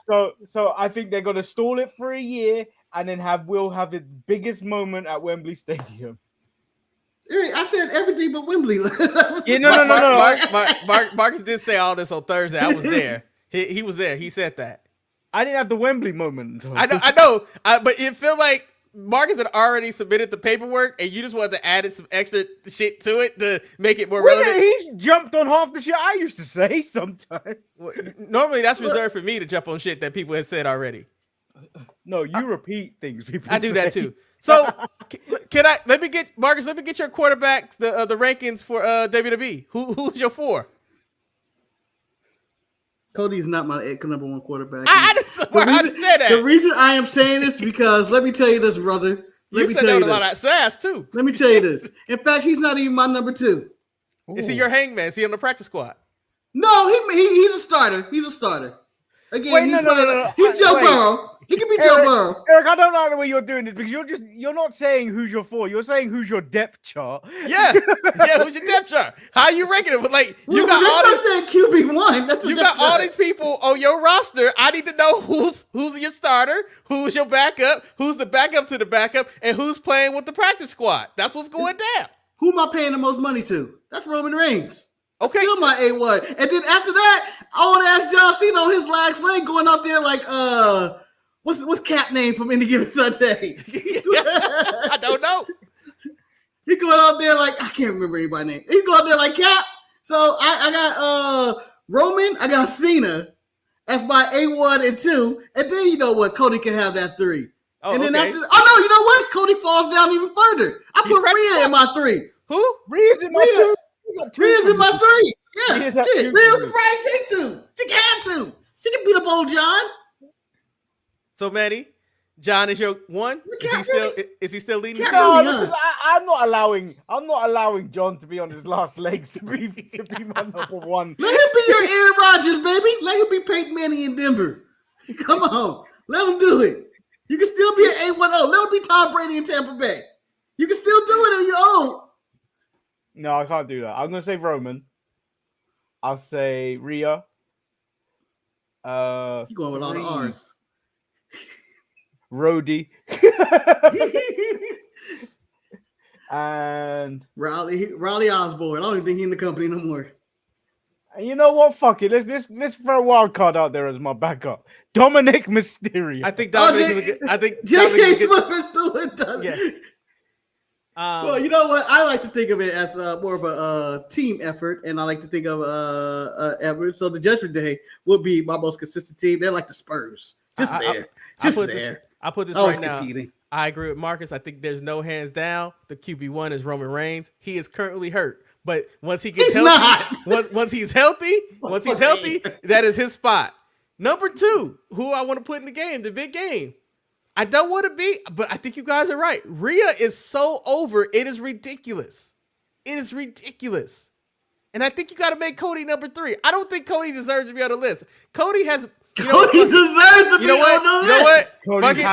know. So I think they're gonna stall it for a year and then Will have the biggest moment at Wembley Stadium. Hey, I said everything but Wembley. Yeah, no. Marcus did say all this on Thursday. I was there. He was there. He said that. I didn't have the Wembley moment. Though. I know. But it felt like Marcus had already submitted the paperwork, and you just wanted to add some extra shit to it to make it more relevant. He's jumped on half the shit I used to say sometimes. Well, normally, that's reserved for me to jump on shit that people had said already. No, you repeat things people I do say. that too. So, can I? Let me get Marcus. Let me get your quarterbacks, the rankings for WWE. Who's your four? Cody's not my number one quarterback. I understand that. The reason I am saying this is let me tell you this, brother. You said that with a lot of sass too. Let me tell you this. In fact, he's not even my number two. Is he your hangman? Is he on the practice squad? No, he's a starter. He's a starter. Again, Wait, he's no. He's Joe Wait. Burrow. He can be Joe Burrow. Eric, I don't like the way you're doing this because you're not saying who's your 4. You're saying who's your depth chart. Yeah, who's your depth chart? How you ranking it? But like you got all these saying QB1. You got all these people on your roster. I need to know who's your starter, who's your backup, who's the backup to the backup, and who's playing with the practice squad. That's what's going down. Who am I paying the most money to? That's Roman Reigns. Okay. Still my A1. And then after that, I want to ask John Cena on his last leg going out there like what's Cap name from Any Given Sunday? I don't know. He going out there like I can't remember anybody's name. He going out there like Cap. So I got Roman, I got Cena as my A1 and 2, and then you know what? Cody can have that 3. Oh, and then okay. after, you know what? Cody falls down even further. I put Rhea in my 3. Who? Rhea's in my 2. Rhea's in my 3. Yeah, Rhea's shit. Rhea can probably take 2. She can have 2. She can beat up old John. So Manny, John is your 1. Is he still leading? No, because I'm not allowing John to be on his last legs to be my number 1. Let him be your Aaron Rodgers, baby. Let him be Peyton Manning in Denver. Come on, let him do it. You can still be an A10. Let him be Tom Brady in Tampa Bay. You can still do it on your own. No, I can't do that. I'm gonna say Roman. I'll say Rhea. You're going with all the R's. Rhodey. And Riley Osborne. I don't even think he's in the company no more. You know what? Fuck it. Let's throw a wild card out there as my backup. Dominic Mysterio. I think Dominic is a good. I think J.K. Smith is doing that. Yeah. Well, you know what? I like to think of it as more of a team effort, and I like to think of effort. So the Judgment Day would be my most consistent team. They're like the Spurs, just there. I put this right now. Competing. I agree with Marcus. I think there's no hands down. The QB1 is Roman Reigns. He is currently hurt, but once he gets healthy, once he's healthy, that is his spot. Number 2, who I want to put in the game, the big game. I don't want to be, but I think you guys are right. Rhea is so over. It is ridiculous. It is ridiculous. And I think you got to make Cody number 3. I don't think Cody deserves to be on the list. Cody has. Cody deserves to be on the list. You know what?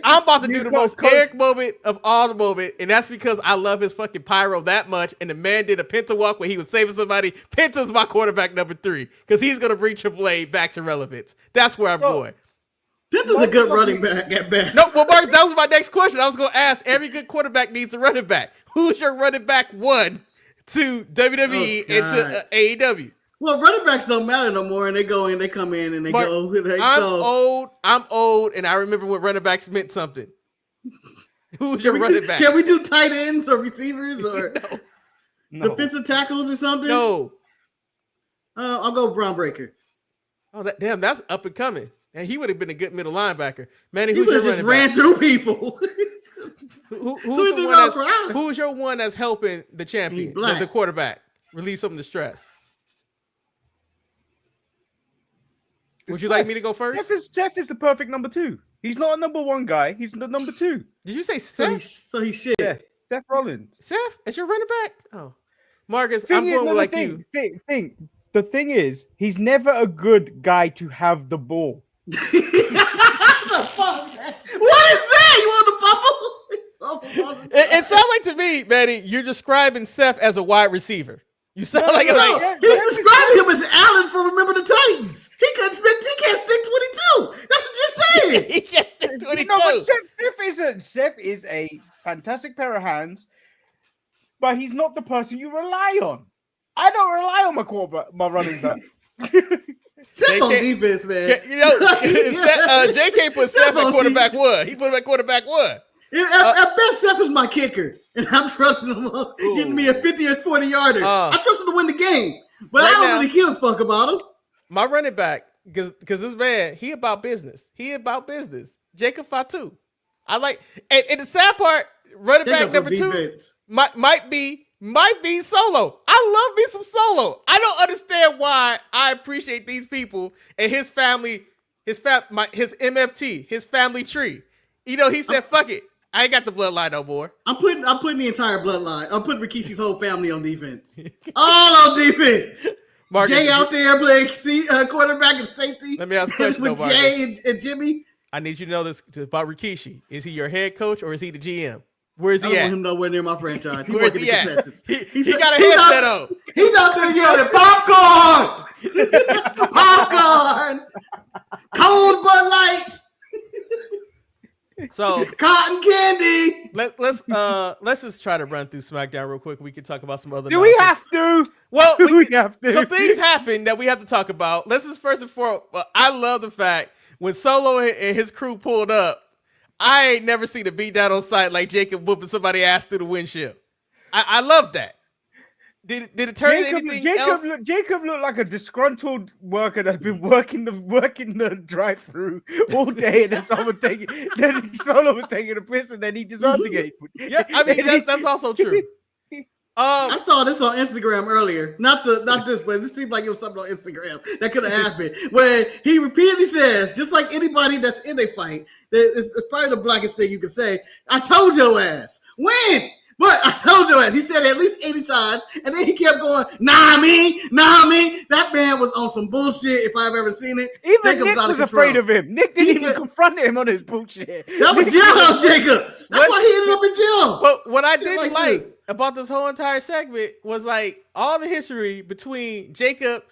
I'm about to do the most Eric moment of all the moment, and that's because I love his fucking pyro that much. And the man did a Penta walk where he was saving somebody. Penta's my quarterback number 3 because he's gonna bring Triple A back to relevance. That's where I'm going. Penta's a good running back at best. No, well, Mark, that was my next question. I was gonna ask. Every good quarterback needs a running back. Who's your running back 1 to WWE and to AEW? Well, running backs don't matter no more, and they come in, and they go. I'm old, and I remember when running backs meant something. Who's your running back? Can we do tight ends or receivers or defensive tackles or something? No. I'll go Braun Breaker. Oh, that's up and coming. And he would have been a good middle linebacker. Manny, who's your running back? Ran through people. Who's your one that's helping the champion, the quarterback, relieve some of the stress? Would you like me to go first? Seth is the perfect number 2. He's not a number 1 guy. He's the number 2. Did you say Seth? So he's shit. Yeah, Seth Rollins. Seth, is your running back? Oh, Marcus, I'm going like you. The thing is, he's never a good guy to have the ball. What is that? You want the bubble? It sounds like to me, Manny, you're describing Seth as a wide receiver. You sound like he's describing him as Allen from Remember the Titans. He can't stick 22. That's what you're saying. He can't stick 22. No, but Seth is a fantastic pair of hands, but he's not the person you rely on. I don't rely on my quarterback, my running back. Seth on defense, man. JK put Seth at quarterback 1. He put him at quarterback 1. At best, Seth is my kicker, and I'm trusting him getting me a 50 or 40 yarder. I trust him to win the game, but I don't really give a fuck about him. My running back, because this man, he about business. Jacob Fatu. I like, and the sad part, running back number 2 might be Solo. I love me some Solo. I don't understand why I appreciate these people and his family, his MFT, his family tree. You know, he said, "Fuck it, I ain't got the bloodline no more." I'm putting the entire bloodline. I'm putting Rikishi's whole family on defense. All on defense. Marcus, Jay out there playing quarterback and safety. Let me ask a question, with though, Marcus. Jay and Jimmy. I need you to know this about Rikishi. Is he your head coach or is he the GM? Where is I he don't at? want him nowhere near my franchise. He Where's working he the at? concessions. He got a headset on. He's out there yelling, popcorn! Popcorn! Cold Bud Lights! So Cotton candy! let's just try to run through SmackDown real quick. We can talk about some other. Do we nonsense. have to? Well, Do we have to? Some things happen that we have to talk about. Let's just first and foremost. I love the fact when Solo and his crew pulled up. I ain't never seen a beat down on sight like Jacob whooping somebody's ass through the windshield. I love that. Did it turn into anything else? Jacob looked like a disgruntled worker that's been working the drive-through all day, and then Solo was taking a piss, and then he deserved the game. Yeah, I mean that's also true. I saw this on Instagram earlier. Not this, but it seemed like it was something on Instagram that could have happened. Where he repeatedly says, just like anybody that's in a fight, it's probably the blackest thing you can say. I told your ass. When? But I told you it. He said it at least 80 times, and then he kept going, nah me. That man was on some bullshit if I've ever seen it. Even Jacob's Nick out of was control. afraid of him. Nick didn't even confront him on his bullshit. That was jailhouse Jacob. That's why he ended up in jail. But what I Shit didn't like like this. about this whole entire segment was like all the history between Jacob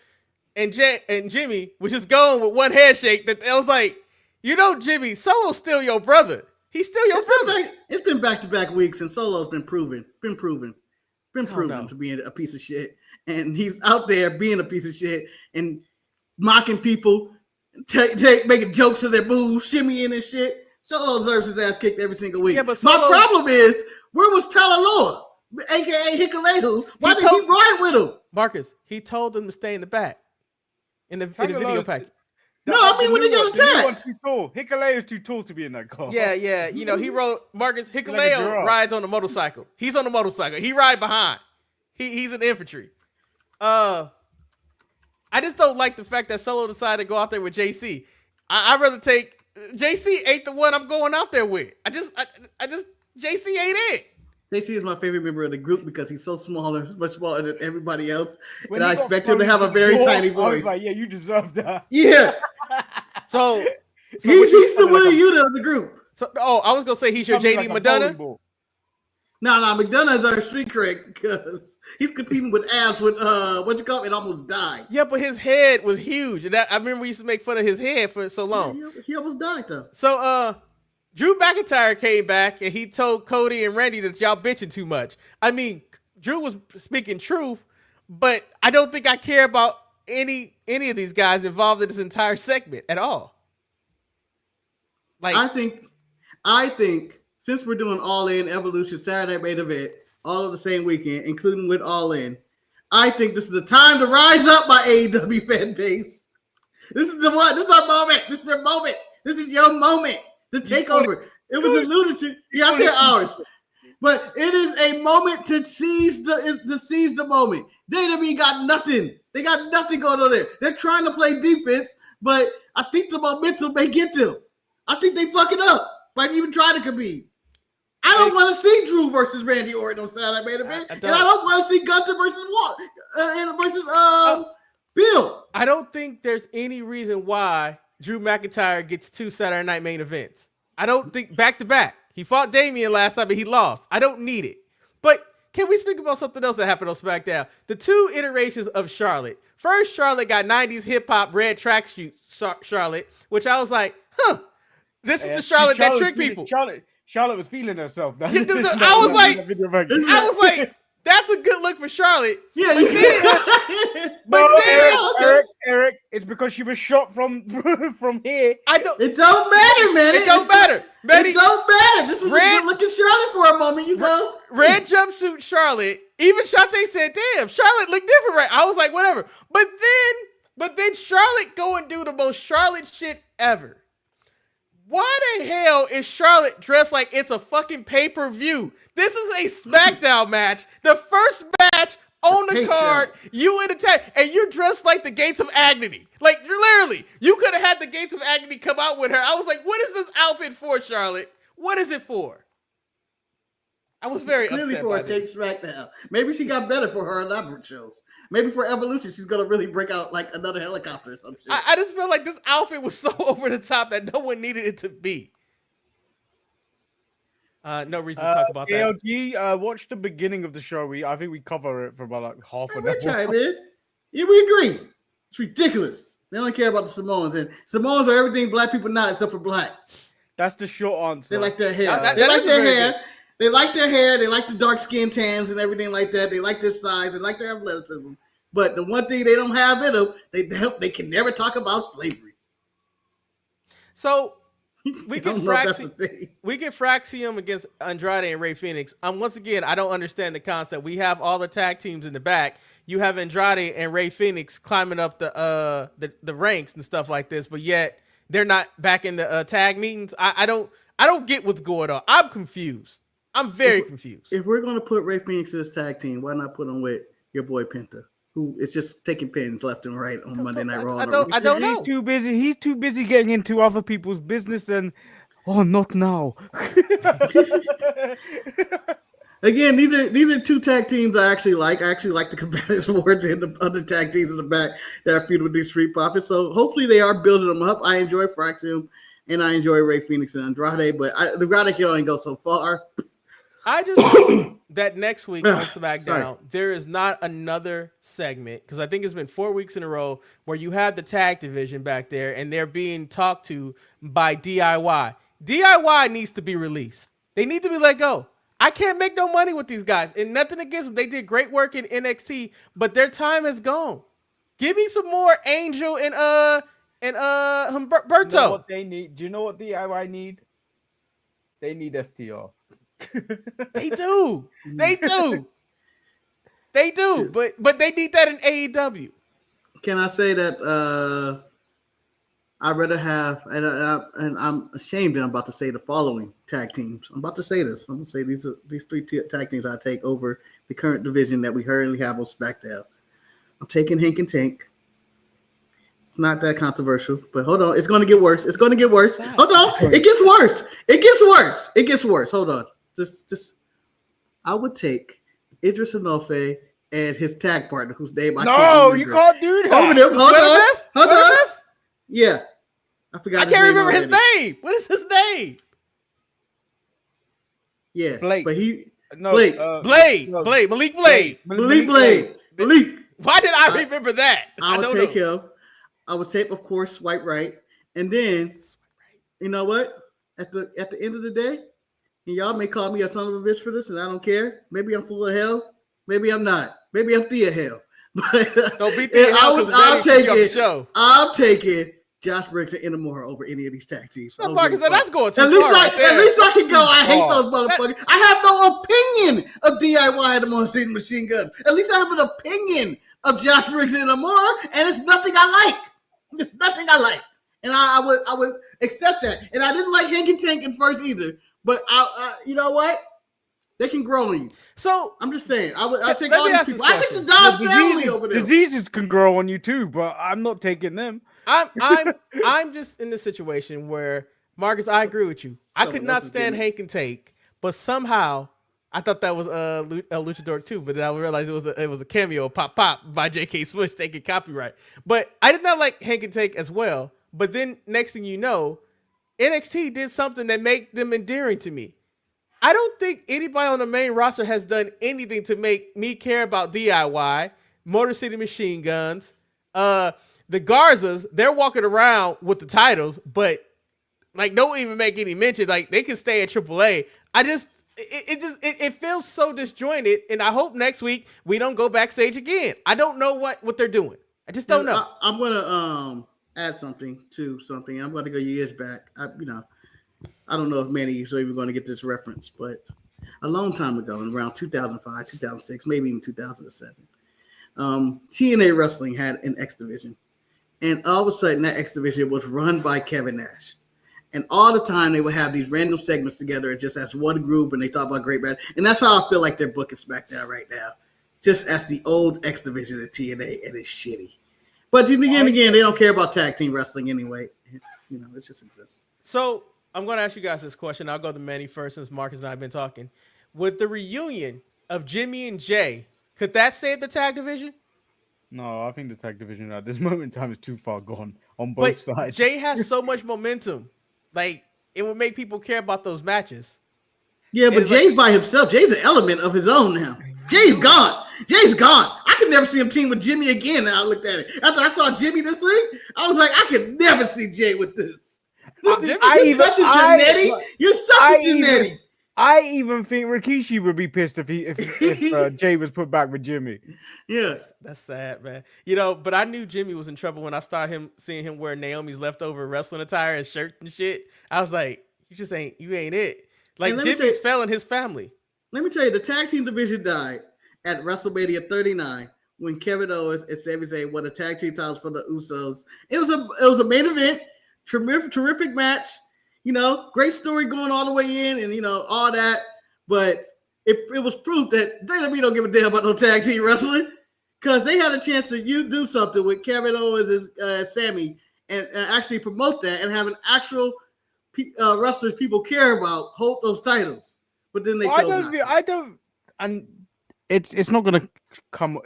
and Jimmy, which is going with one handshake. That I was like, Jimmy, Solo's still your brother. He's still your brother. It's been back-to-back weeks, and Solo's been proven no. to be a piece of shit. And he's out there being a piece of shit and mocking people, making jokes of their moves, shimmying and shit. Solo deserves his ass kicked every single week. Yeah, but my problem is, where was Talaloa, a.k.a. Hikuleo? Why did he ride with him? Marcus, he told him to stay in the back in the video package. No, I mean when they got attacked. Too tall. Hikuleo's too tall to be in that car. Yeah. He rode Marcus. Hikuleo Like a giraffe. rides on a motorcycle. He's on a motorcycle. He ride behind. He's an infantry. I just don't like the fact that Solo decided to go out there with JC. I'd rather take JC ain't the one I'm going out there with. I just JC ain't it. JC is my favorite member of the group because he's so smaller, much smaller than everybody else. When and I he got expect him to thrown have a into very the tiny wall, I was voice. like, yeah, you deserve that. Yeah. So He's the Willie Yuta of the group. I was gonna say he's your JD Madonna. No, McDonough is our street cred because he's competing with abs with it almost died. Yeah, but his head was huge. And I remember we used to make fun of his head for so long. Yeah, he almost died though. So Drew McIntyre came back and he told Cody and Randy that y'all bitching too much. I mean, Drew was speaking truth, but I don't think I care about any of these guys involved in this entire segment at all. Like I think since we're doing All In, Evolution, Saturday Main Event, all of the same weekend, including with All In, I think this is the time to rise up, my AEW fan base. This is the one. This is our moment. This is your moment. This is your moment to take over. It was alluded to. Yeah, I said ours. But it is a moment to seize the moment. WWE got nothing. They got nothing going on there. They're trying to play defense, but I think the momentum may get them. I think they fuck it up by even trying to compete. I don't want to see Drew versus Randy Orton on Saturday Main Event, and I don't want to see Gunther versus Bill. I don't think there's any reason why Drew McIntyre gets 2 Saturday Night Main Events. I don't think back to back. He fought Damian last time, but he lost. I don't need it. But can we speak about something else that happened on SmackDown? The 2 iterations of Charlotte. First, Charlotte got 90s hip-hop red tracksuit Charlotte, which I was like, this is the Charlotte that tricked people. Charlotte was feeling herself. I was like, that's a good look for Charlotte. Yeah, Eric, it's because she was shot from here. It don't matter, man. It don't matter. It don't matter. This was a good looking Charlotte for a moment, you know. Red jumpsuit Charlotte. Even Shantae said, "Damn, Charlotte looked different." Right? I was like, whatever. But then Charlotte go and do the most Charlotte shit ever. Why the hell is Charlotte dressed like it's a fucking pay-per-view? This is a SmackDown match. The first match on the card, you in the tag, and you're dressed like the Gates of Agony. Like, literally, you could have had the Gates of Agony come out with her. I was like, what is this outfit for, Charlotte? What is it for? I was very clearly upset for by a take this. SmackDown. Maybe she got better for her elaborate shows. Maybe for Evolution, she's gonna really break out like another helicopter or some shit. I just feel like this outfit was so over the top that no one needed it to be. No reason to talk about that. ALG, watch the beginning of the show. I think we cover it for about like half an hour. Man. Yeah, we agree. It's ridiculous. They don't care about the Samoans, and Samoans are everything black people not except for black. That's the short answer. They like their hair. That they like their hair. good. They like their hair. They like the dark skin tans and everything like that. They like their size. They like their athleticism. But the one thing they don't have in them, they can never talk about slavery. So we get Fraxium against Andrade and Rey Fenix. Once again, I don't understand the concept. We have all the tag teams in the back. You have Andrade and Rey Fenix climbing up the ranks and stuff like this, but yet they're not back in the tag meetings. I don't get what's going on. I'm confused. I'm very confused. If we're gonna put Rey Fenix in this tag team, why not put him with your boy Penta, who is just taking pins left and right on Monday Night Raw? I don't know. He's too busy. He's too busy getting into other people's business and not now. Again, these are two tag teams I actually like. I actually like the Combatants more than the other tag teams in the back that are feuding with these Street Profits. So hopefully they are building them up. I enjoy Fraxium and I enjoy Rey Fenix and Andrade, but Andrade can only go so far. I just hope that next week on SmackDown, there is not another segment, because I think it's been 4 weeks in a row where you have the tag division back there and they're being talked to by DIY. DIY needs to be released. They need to be let go. I can't make no money with these guys, and nothing against them. They did great work in NXT, but their time is gone. Give me some more Angel and Humberto. You know what they need? Do you know what DIY need? They need FTR. They do. But they need that in AEW. Can I say that I'd rather have, and I'm ashamed that I'm about to say the following tag teams. I'm about to say this. I'm going to say these three tag teams I take over the current division that we currently have on SmackDown. I'm taking Hank and Tank. It's not that controversial, but hold on. It's going to get worse. Hold on. It gets worse. Hold on. Just I would take Idris Enofe and his tag partner, whose name I can't remember. You can't do that. Over there. Hold on. Yeah. I can't remember his name. What is his name? Yeah. Blake. But Blade. Malik Blade. Malik. Why did I remember that? I would take him. I would take, of course, Swipe Right. And then, you know what? At the end of the day, and y'all may call me a son of a bitch for this, and I don't care. Maybe I'm full of hell. Maybe I'm not. Maybe I'm Thea Hell. But don't beat Thea Hell because I'm taking Josh Briggs and Inamura over any of these tag teams. No, Marcus, that's going too far. At least I can go. I hate those motherfuckers. I have no opinion of DIY and the Motor Machine Guns. At least I have an opinion of Josh Briggs and Inamura, and it's nothing I like. And I would accept that. And I didn't like Hank and Tank at first either. But you know what? They can grow on you. So I'm just saying, I take all these people. I take the Dodge family over there. Diseases can grow on you too, but I'm not taking them. I'm just in this situation where, Marcus, I agree with you. I could not stand Hank and Tank, but somehow I thought that was a luchador too. But then I realized it was a cameo, pop by J.K. Swish taking copyright. But I did not like Hank and Tank as well. But then next thing you know, NXT did something that made them endearing to me. I don't think anybody on the main roster has done anything to make me care about DIY, Motor City Machine Guns, the Garzas. They're walking around with the titles, but like don't even make any mention. Like they can stay at AAA. It feels so disjointed, and I hope next week we don't go backstage again. I don't know what they're doing. I just don't know. I'm gonna add something to something. I'm gonna go years back. I don't know if Manny is even going to get this reference, but a long time ago, in around 2005, 2006, maybe even 2007, TNA Wrestling had an X Division. And all of a sudden, that X Division was run by Kevin Nash. And all the time, they would have these random segments together just as one group, and they talk about great bad. And that's how I feel like their book is SmackDown right now. Just as the old X Division of TNA, and it's shitty. But again, they don't care about tag team wrestling anyway. It just exists. So I'm going to ask you guys this question. I'll go to Manny first since Marcus and I have been talking. With the reunion of Jimmy and Jay, could that save the tag division? No, I think the tag division at this moment in time is too far gone on both But sides. Jay has so much momentum. Like, it would make people care about those matches. Yeah, but Jay's by himself. Jay's an element of his own now. Jay's gone. Jay's gone. I could never see him team with Jimmy again. I looked at it. After I saw Jimmy this week, I was like, I could never see Jay with this. You're such a Janetti. I even think Rikishi would be pissed if Jay was put back with Jimmy. Yes, that's sad, man. But I knew Jimmy was in trouble when I started seeing him wear Naomi's leftover wrestling attire and shirt and shit. I was like, you ain't it. Like, Jimmy's failing his family. Let me tell you, the tag team division died at WrestleMania 39 when Kevin Owens and Sami Zayn won the tag team titles for the Usos. It was a main event, terrific match. Great story going all the way in, and all that. But it was proof that WWE don't give a damn about no tag team wrestling, because they had a chance to do something with Kevin Owens and Sami and actually promote that and have an actual wrestlers people care about hold those titles. But then they chose not to. I don't, and it's not going to come.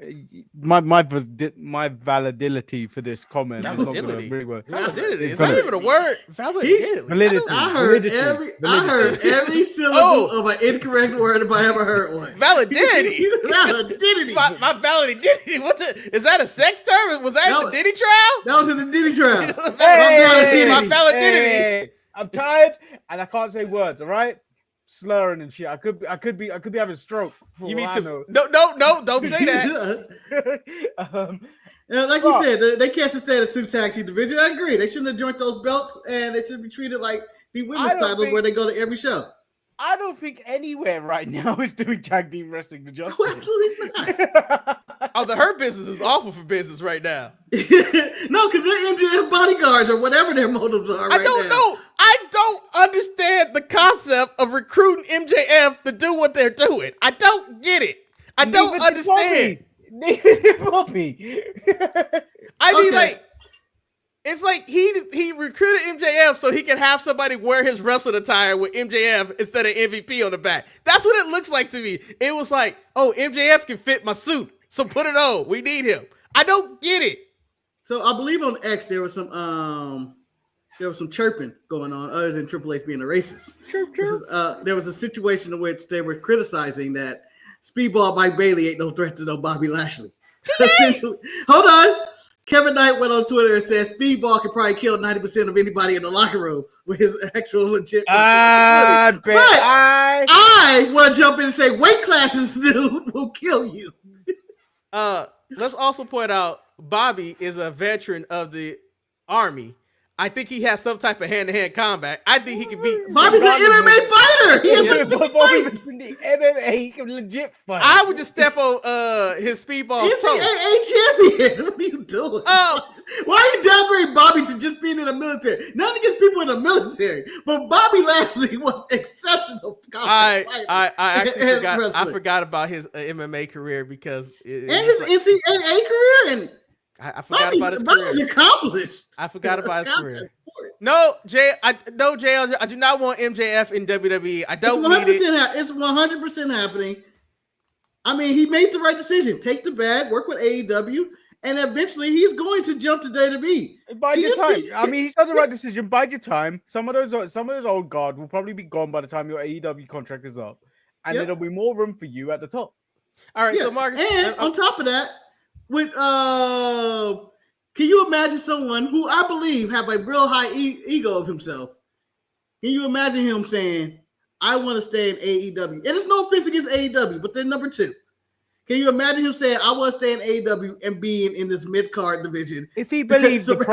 My validity for this comment is not going to really work. Validity is not even a word. Validity. I heard every syllable of an incorrect word if I ever heard one. Validity. Validity. My validity. Is that a sex term? Was that in the Diddy trial? That was in the Diddy trial. My validity. Hey, I'm tired and I can't say words. All right. Slurring and shit. I could be having a stroke. You mean to? No, don't say that. Like you said, they can't sustain a 2 tag team division. I agree. They shouldn't have joined those belts, and they should be treated like the women's titles where they go to every show. I don't think anywhere right now is doing tag team wrestling the justice. Oh, absolutely not. The Hurt Business is awful for business right now. No, because they're MJF bodyguards or whatever their motives are. I don't know. I don't understand the concept of recruiting MJF to do what they're doing. I don't get it. I don't understand. Bobby. I mean, like, it's like he recruited MJF so he can have somebody wear his wrestling attire with MJF instead of MVP on the back. That's what it looks like to me. It was like, MJF can fit my suit, so put it on. We need him. I don't get it. So I believe on X there was some chirping going on other than Triple H being a racist. There was a situation in which they were criticizing that Speedball Mike Bailey ain't no threat to no Bobby Lashley. Hold on. Kevin Knight went on Twitter and said Speedball could probably kill 90% of anybody in the locker room with his actual legit. I want to jump in and say weight classes, dude, will kill you. Let's also point out Bobby is a veteran of the Army. I think he has some type of hand-to-hand combat. I think he can beat. Bobby's an MMA fighter. Bobby's in the MMA. He can legit fight. I would just step on his Speedball toe. NCAA champion. What are you doing? Why are you downgrading Bobby to just being in the military? Nothing against people in the military, but Bobby Lashley was exceptional. I actually forgot about his MMA career because his NCAA career and. I forgot about his career. Bobby's accomplished. I forgot about his career. No, I do not want MJF in WWE. I don't need it. It's 100% happening. I mean, he made the right decision. Take the bag, work with AEW, and eventually he's going to jump to WWE. Bide your time. I mean, he's done the right decision. Bide your time. Some of those old guard will probably be gone by the time your AEW contract is up, and there'll be more room for you at the top. All right, so Marcus, and on top of that. Can you imagine someone who I believe have a real high ego of himself? Can you imagine him saying, I want to stay in AEW? And it's no offense against AEW, but they're number 2. Can you imagine him saying, I want to stay in AEW and being in this mid-card division? If he believes really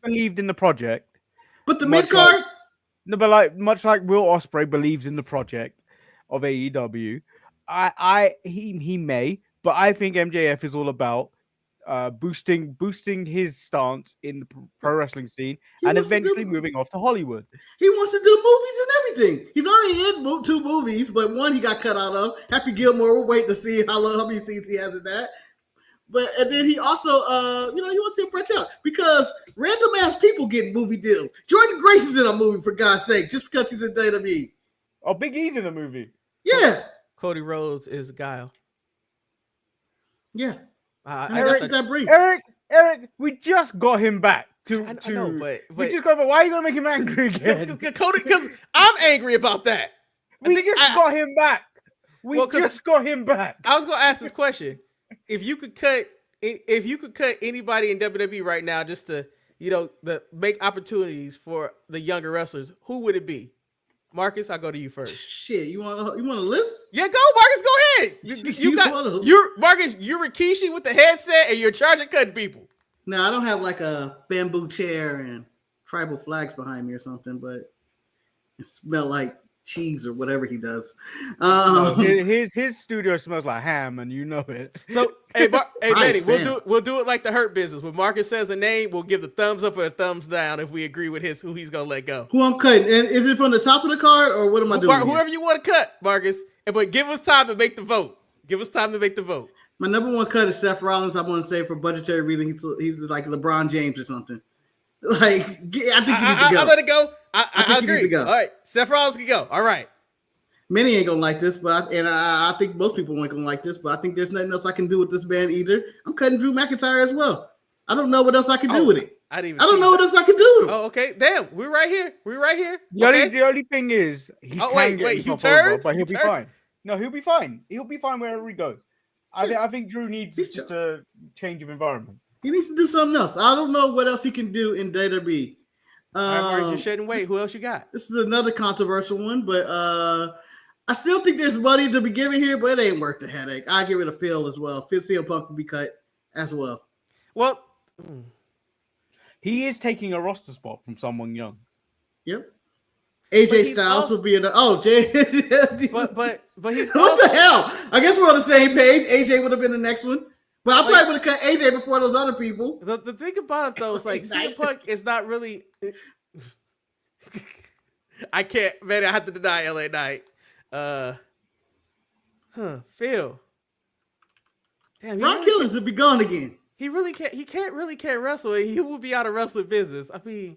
believed in the project. But the mid-card? Much like Will Ospreay believes in the project of AEW, he may. But I think MJF is all about boosting his stance in the pro wrestling scene and eventually moving off to Hollywood. He wants to do movies and everything. He's already in 2 movies, but one he got cut out of. Happy Gilmore, we'll wait to see how many scenes he has in that. And then he also, he wants to see him branch out because random ass people getting movie deals. Jordan Grace is in a movie, for God's sake, just because he's in WWE. Oh, Big E's in a movie. Yeah. Cody Rhodes is Guile. Yeah. Eric, we just got him back. I know, but we just got. Why are you gonna make him angry again? Because I'm angry about that. We got him back. We just got him back. I was gonna ask this question: if you could cut anybody in WWE right now, just to make opportunities for the younger wrestlers, who would it be? Marcus, I'll go to you first. Shit, you want a list? Yeah, go, Marcus. Go ahead. You're Rikishi with the headset, and you're charging cutting people. No, I don't have like a bamboo chair and tribal flags behind me or something, but it smells like cheese or whatever he does. His studio smells like ham, and you know it. So, hey, Manny, we'll do it like the Hurt Business. When Marcus says a name, we'll give the thumbs up or a thumbs down if we agree with who he's gonna let go. Who I'm cutting? And is it from the top of the card or what am I doing? Whoever you want to cut, Marcus. But give us time to make the vote. My number one cut is Seth Rollins. I want to say for budgetary reasons, he's like LeBron James or something. Like, I think he needs to go. I'll let it go. I agree. Go. All right, Seth Rollins can go. All right. Many ain't gonna like this, but I think most people ain't gonna like this. But I think there's nothing else I can do with this band either. I'm cutting Drew McIntyre as well. I don't know what else I can do with it. I don't know what else I can do with it. Oh, okay. Damn, we're right here. The only thing is, he you turned, but he'll be fine. No, he'll be fine. He'll be fine wherever he goes. I think Drew needs just a change of environment. He needs to do something else. I don't know what else he can do in WWE. All right, Marcus, you're shedding weight. Who else you got? This is another controversial one, but I still think there's money to be given here, but it ain't worth the headache. I get rid of Phil as well. Phil CM Punk will be cut as well. Well, he is taking a roster spot from someone young. Yep. AJ Styles will be in the Jay. but he's what the hell? I guess we're on the same page. AJ would have been the next one. But I probably would have cut AJ before those other people. The thing about it though is like CM Punk is not really. I can't, man. I have to deny LA Knight. Phil. Damn, Ron Killings will be gone again. He really can't. He can't wrestle. He will be out of wrestling business. I mean,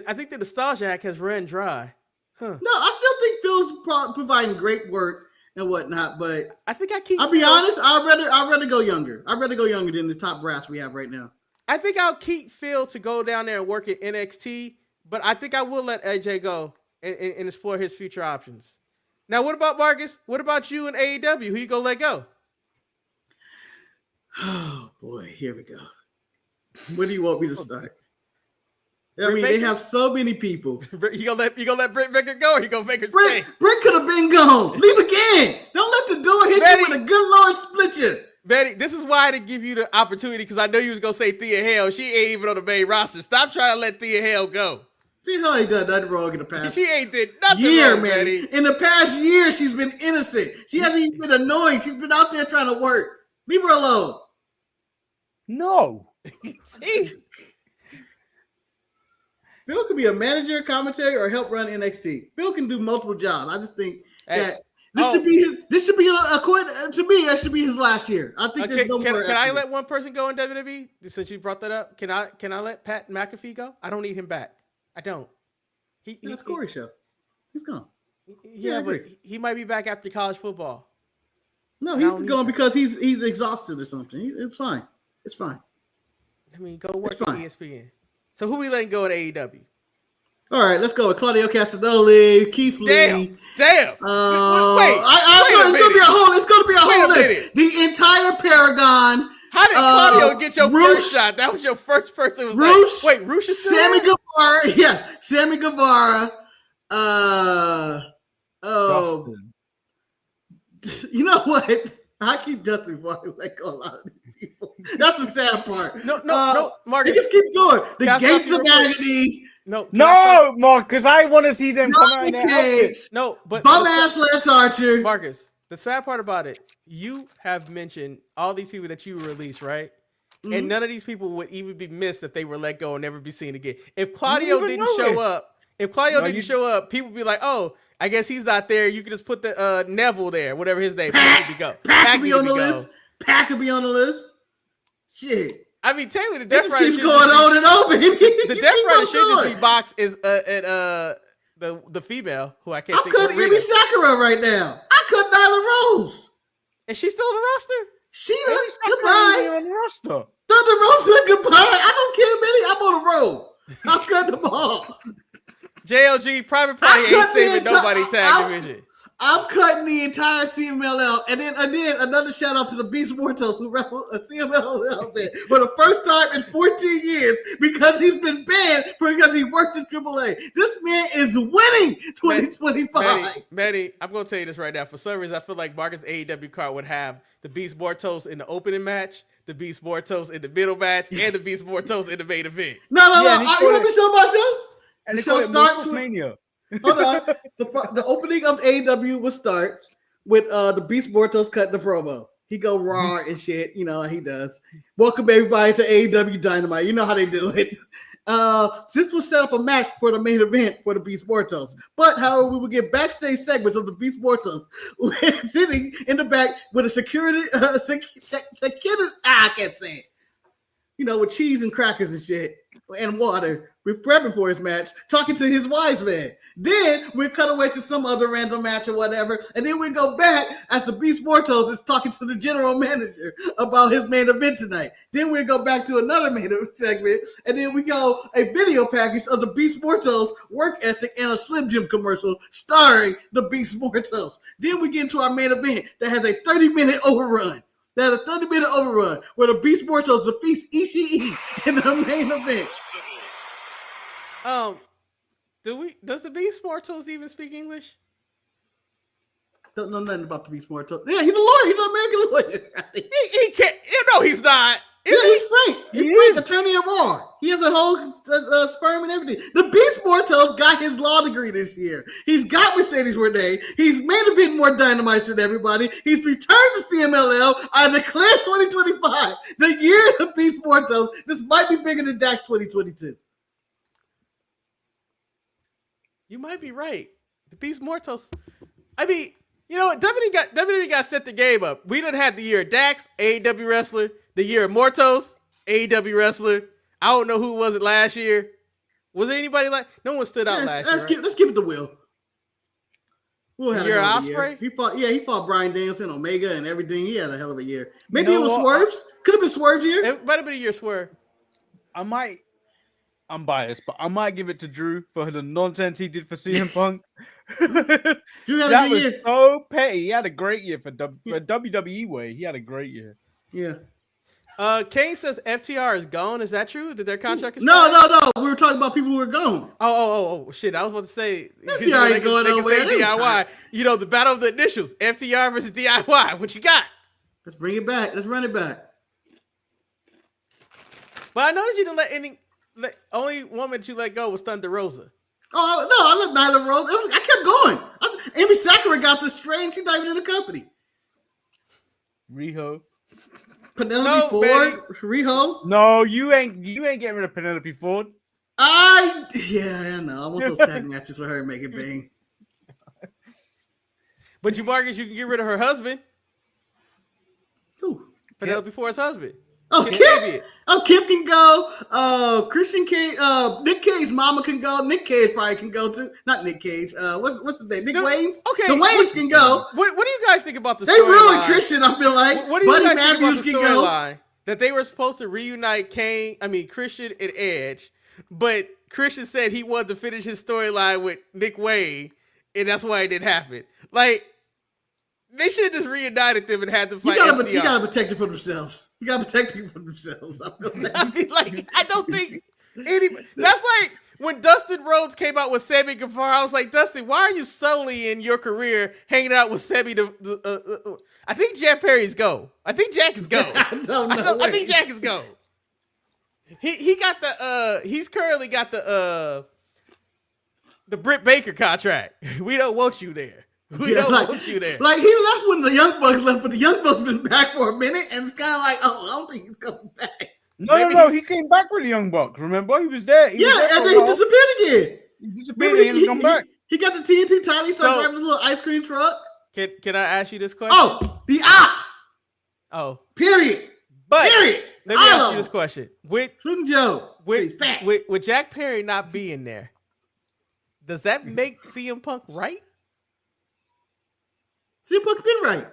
I think the Nostalgia Act has run dry. No, I still think Phil's providing great work and whatnot, but I think I'll be honest. I'd rather go younger. I'd rather go younger than the top brass we have right now. I think I'll keep Phil to go down there and work at NXT, but I think I will let AJ go and explore his future options. Now, what about Marcus? What about you and AEW? Who you gonna let go? Oh boy, here we go. Where do you want me to start? I mean, Baker? they have so many people. You gonna let Britt Baker go, or you gonna make her stay? Britt could have been gone. Leave again. Don't let the door hit you when the good Lord split you. Betty, this is why I didn't give you the opportunity, because I know you was gonna say Thea Hale. She ain't even on the main roster. Stop trying to let Thea Hale go. See how he done nothing wrong in the past. She ain't did nothing wrong, man. Betty. In the past year, she's been innocent. She hasn't even been annoying. She's been out there trying to work. Leave her alone. No. Phil could be a manager, commentary, or help run NXT. Phil can do multiple jobs. I just think that this should be according to me. That should be his last year. I think there's no more. Can I let one person go in WWE? Since you brought that up, can I let Pat McAfee go? I don't need him back. I don't. That's Corey's show. He's gone. Yeah, but he might be back after college football. No, he's gone because he's exhausted or something. It's fine. It's fine. I mean, go work at ESPN. So who we letting go at AEW? All right, let's go with Claudio Castagnoli, Keith Lee. Damn. Wait, it's gonna be a whole list. The entire Paragon. How did Claudio get your first shot? That was your first person. It was Roosh is still Sammy Guevara. Yeah, Sammy Guevara. You know what? I keep Dustin before I let go a lot of these people. That's the sad part. No, Marcus. It just keeps going. The Gates of Agony. No, Marcus. I want to see them come out in there. No, but bum ass Lance Archer. Marcus, the sad part about it, you have mentioned all these people that you released, right? Mm-hmm. And none of these people would even be missed if they were let go and never be seen again. If Claudio didn't show up, people would be like, "Oh, I guess he's not there." You could just put the Neville there, whatever his name. Pac could be on the list. Pac could be on the list. Shit. I mean, Taylor, the Death Rider keeps going on and on, baby. The Death Rider should just be boxed is at the female who I can't think of. I could Emi Sakura right now. I could Nyla Rose. Is she still on the roster? Sheeta, Goodbye. goodbye. On the roster. Thunder Rosa, goodbye. I don't care, Manny. I'm on the road. I'm cutting them off. JLG, Private Party ain't saving nobody tag division. I'm cutting the entire CMLL, and then another shout out to the Beast Mortos who wrestled a CMLL fan for the first time in 14 years because he's been banned because he worked in AAA. This man is winning 2025. Manny, I'm gonna tell you this right now. For some reason, I feel like Marcus AEW card would have the Beast Mortos in the opening match, the Beast Mortos in the middle match, and the Beast Mortos in the main event. No. You want me to show my show? And the show starts with Mania. Hold on. The opening of AEW will start with the Beast Mortos cutting the promo. He go raw and shit. You know how he does. Welcome everybody to AEW Dynamite. You know how they do it. This will set up a match for the main event for the Beast Mortos. But however, we will get backstage segments of the Beast Mortos sitting in the back with a security I can't say it. You know, with cheese and crackers and shit and water. We're prepping for his match, talking to his wise man. Then we cut away to some other random match or whatever. And then we go back as the Beast Mortos is talking to the general manager about his main event tonight. Then we go back to another main event segment. And then we go a video package of the Beast Mortos work ethic and a Slim Jim commercial starring the Beast Mortos. Then we get into our main event that has a 30-minute overrun. There's a 30-minute overrun where the Beast Mortos defeats Ishii in the main event. Does the Beast Mortos even speak English? Don't know nothing about the Beast Mortos. Yeah, he's a lawyer. He's an American lawyer. He can't. No, he's not. He's Frank. He's Frank, attorney at law. He has a whole sperm and everything. The Beast Mortos got his law degree this year. He's got Mercedes Renee. He's made a bit more dynamite than everybody. He's returned to CMLL. I declare 2025 the year of the Beast Mortos. This might be bigger than Dax 2022. You might be right. The Beast Mortos. I mean, you know what? WWE got set the game up. We done had the year of Dax, AEW wrestler. The year of Mortos, AEW wrestler. I don't know who was it last year. Was there anybody like? No one stood out last year. Let's give it to Will. Will had a hell of a year. He fought Bryan Danielson, Omega, and everything. He had a hell of a year. Maybe it was Swerve's. Could have been Swerve's year. It might have been a year Swerve. I'm biased, but I might give it to Drew for the nonsense he did for CM Punk. Drew had that a good was year. so petty. He had a great year for WWE way. He had a great year. Yeah. Kane says FTR is gone. Is that true? Did their contract expire? No. We were talking about people who were gone. Oh, shit. I was about to say. FTR ain't going nowhere. DIY. You know, the battle of the initials. FTR versus DIY. What you got? Let's bring it back. Let's run it back. But I noticed you didn't let any... only woman that you let go was Thunder Rosa. Oh, no. I let Nyla Rose. I kept going. Amy Sakura got the strain. She's not even in the company. Riho. Penelope Ford, Riho. No, you ain't getting rid of Penelope Ford. I know. I want those tag matches for her and make it bang. But you can get rid of her husband. Who? Penelope Ford's husband. Oh, Kim can go. Christian Cage, Nick Cage, mama can go. Nick Cage probably can go too. Not Nick Cage. What's his name? Nick Waynes. Okay, the Waynes can go. What do you guys think about the storyline? They ruined Christian. I feel like. What do you guys think about the storyline that they were supposed to reunite Christian and Edge, but Christian said he wanted to finish his storyline with Nick Wayne, and that's why it didn't happen. Like. They should have just reunited them and had them fight. You gotta protect it from themselves. You gotta protect people from themselves. I don't think anybody. That's like when Dustin Rhodes came out with Sammy Guevara. I was like, Dustin, why are you suddenly in your career hanging out with Sammy? I think Jack Perry's go. I think Jack is go. I think Jack is go. He got the. He's currently got the Britt Baker contract. We don't want you there. We don't want you there. Like, he left when the Young Bucks left, but the Young Bucks been back for a minute, and it's kind of like, I don't think he's coming back. No, he came back with the Young Bucks. Remember, he was there. And then he disappeared again. He disappeared and he come back. He got the TNT title. He started driving his little ice cream truck. Can I ask you this question? Oh, the ops. Oh, period. But let me ask you this question: with Jack Perry not being there, does that make CM Punk right? CM Punk been right.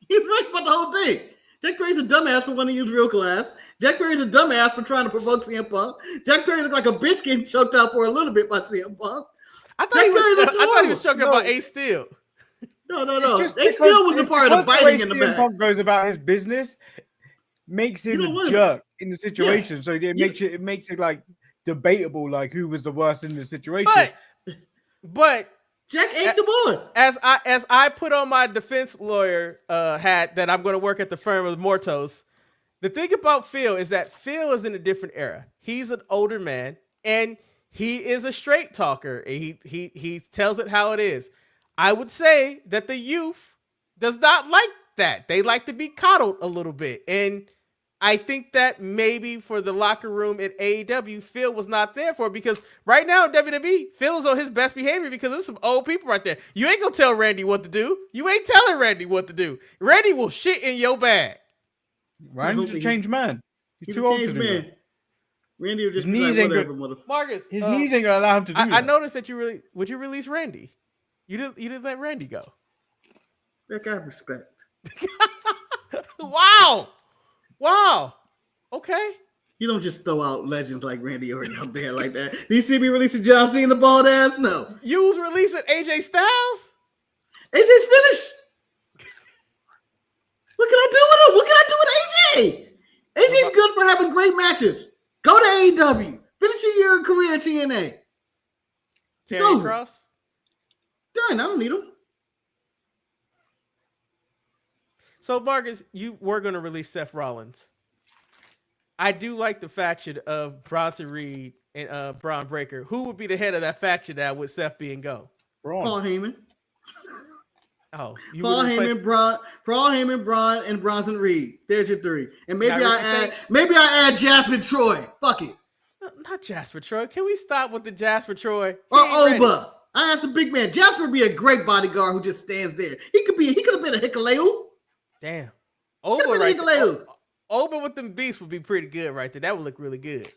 He's right about the whole thing. Jack Perry's a dumbass for wanting to use real class. Jack Perry's a dumbass for trying to provoke CM Punk. Jack Perry looked like a bitch getting choked out for a little bit by CM Punk. I thought he was choked out by Ace Steel. No. Ace Steel was a part of the biting in the back. Punk goes about his business, makes him a jerk in the situation. Yeah. So it makes it like debatable, like who was the worst in the situation. But Jack ate the board. As I put on my defense lawyer hat that I'm going to work at the firm of Mortos, the thing about Phil is that Phil is in a different era. He's an older man, and he is a straight talker. He tells it how it is. I would say that the youth does not like that. They like to be coddled a little bit. And I think that maybe for the locker room at AEW, Phil was not there for it, because right now in WWE, Phil is on his best behavior because there's some old people right there. You ain't going to tell Randy what to do. You ain't telling Randy what to do. Randy will shit in your bag. Randy's a changed man. He's too old to do that. Randy would just be like, whatever, motherfucker. Marcus, his knees ain't going to allow him to do that. I noticed that would you release Randy? You didn't let Randy go. That guy respect. Wow. Okay. You don't just throw out legends like Randy Orton out there like that. Do you see me releasing John Cena bald ass? No. You was releasing AJ Styles? AJ's finished. What can I do with him? What can I do with AJ? AJ's good for having great matches. Go to AEW. Finish your career at TNA. Karrion Kross? Done. I don't need him. So, Marcus, you were going to release Seth Rollins. I do like the faction of Bronson Reed and Braun Breaker. Who would be the head of that faction now with Seth being go? Paul Heyman. Oh, Paul Heyman, Braun, and Bronson Reed. There's your three. And maybe I add Jasmine Troy. Fuck it. Not Jasper Troy. Can we stop with the Jasper Troy? Or Oba. I asked a big man. Jasper would be a great bodyguard who just stands there. He could have been a Hikaleu. Damn. Oba with them beasts would be pretty good right there. That would look really good.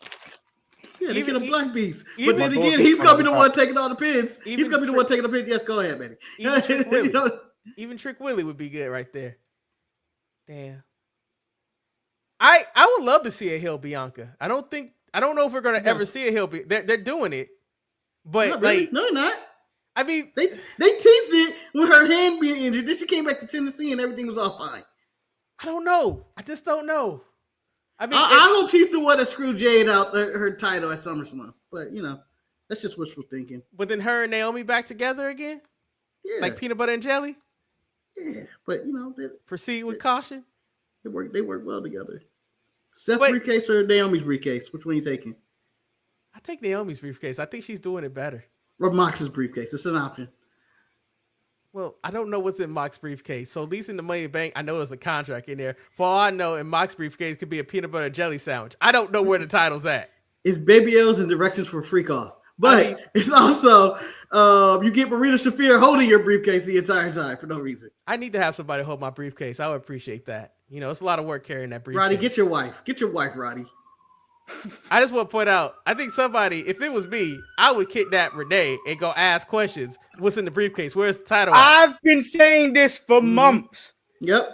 Yeah, they get a black beast. But then again, he's going to be the one taking all the pins. He's going to be the one taking the pins. Yes, go ahead, baby. Even Trick Willie would be good right there. Damn. I would love to see a heel Bianca. I don't know if we're going to ever see a heel. They're doing it. But not really. No, they're not. I mean, they teased it with her hand being injured. Then she came back to Tennessee and everything was all fine. I don't know. I just don't know. I mean, I hope she's the one that screwed Jade out her title at SummerSlam. But that's just wishful thinking. But then her and Naomi back together again? Yeah. Like peanut butter and jelly? Yeah, but proceed with caution. They work well together. Seth's briefcase or Naomi's briefcase? Which one are you taking? I take Naomi's briefcase. I think she's doing it better. Or Mox's briefcase. It's an option. Well, I don't know what's in Mox's briefcase. So at least in the Money in the Bank, I know there's a contract in there. For all I know, in Mox's briefcase could be a peanut butter jelly sandwich. I don't know where the title's at. It's Baby L's and directions for Freak Off. But it's also you get Marina Shafir holding your briefcase the entire time for no reason. I need to have somebody hold my briefcase. I would appreciate that. It's a lot of work carrying that briefcase. Roddy, get your wife. Get your wife, Roddy. I just want to point out, I think somebody, if it was me, I would kidnap Renee and go ask questions. What's in the briefcase? Where's the title? I've been saying this for months. Yep.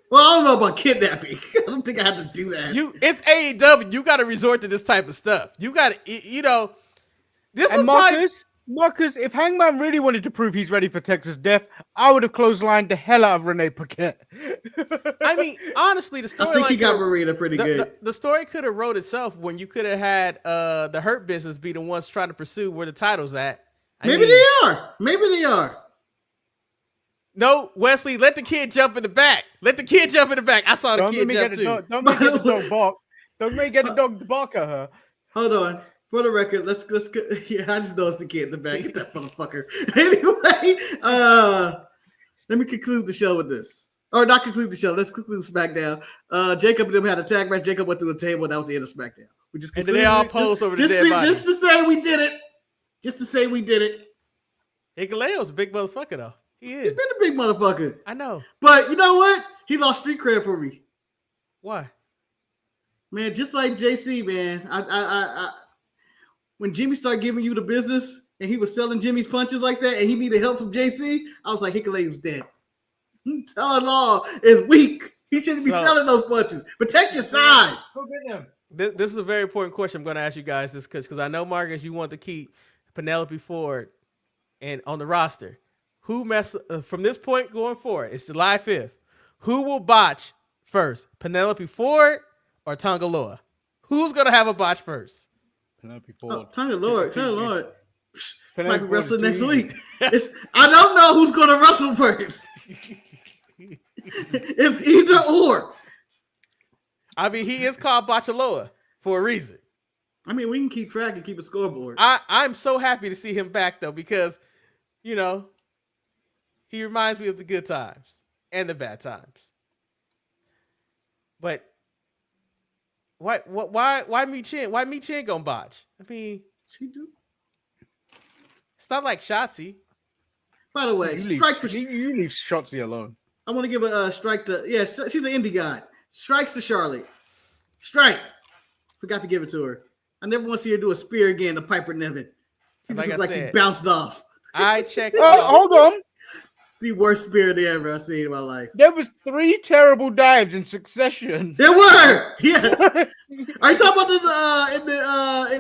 Well, I don't know about kidnapping. I don't think I have to do that. It's AEW. You got to resort to this type of stuff. You got to, this and Marcus, if Hangman really wanted to prove he's ready for Texas Death, I would have clotheslined the hell out of Renee Paquette. I mean, honestly, the story. I think he got Marina pretty good. The story could have wrote itself when you could have had the Hurt Business be the ones trying to pursue where the title's at. Maybe they are. No, Wesley, let the kid jump in the back. I saw the kid jump too. Don't make the dog bark. Don't make the dog bark at her. Hold on. For the record, let's go. Yeah, I just know it's the kid in the back. Get that motherfucker. Anyway, let me conclude the show with this. Or not conclude the show. Let's conclude SmackDown. Jacob and them had a tag match. Jacob went through a table, and that was the end of SmackDown. And then they all posed over the dead body. Just to say we did it. Hikuleo's a big motherfucker, though. He is. He's been a big motherfucker. I know. But you know what? He lost street cred for me. Why? Man, just like JC, man. I when Jimmy started giving you the business and he was selling Jimmy's punches like that and he needed help from JC, I was like, Hikuleo was dead. Telling all is weak. He shouldn't be selling those punches. Protect your size. Go get him. This is a very important question I'm going to ask you guys this because I know, Marcus, you want to keep Penelope Ford and on the roster. Who from this point going forward, it's July 5th. Who will botch first, Penelope Ford or Tongaloa? Who's going to have a botch first? Penelope Ford. Tongaloa. Might be wrestling next week. I don't know who's going to wrestle first. It's either or. I mean, he is called Botchaloa for a reason. I mean, we can keep track and keep a scoreboard. I'm so happy to see him back, though, because, you know, he reminds me of the good times and the bad times. But why Mi Chin? Why Mi Chin gonna botch? I mean, she do. It's not like Shotzi. By the way, you leave Shotzi alone. I want to give a strike to she's an indie guy. Strikes to Charlotte. Strike. Forgot to give it to her. I never want to see her do a spear again to Piper Niven. She just looks like she bounced off. I checked. Hold on. The worst spear I've seen in my life. There was 3 terrible dives in succession. There were. Yeah. Are you talking about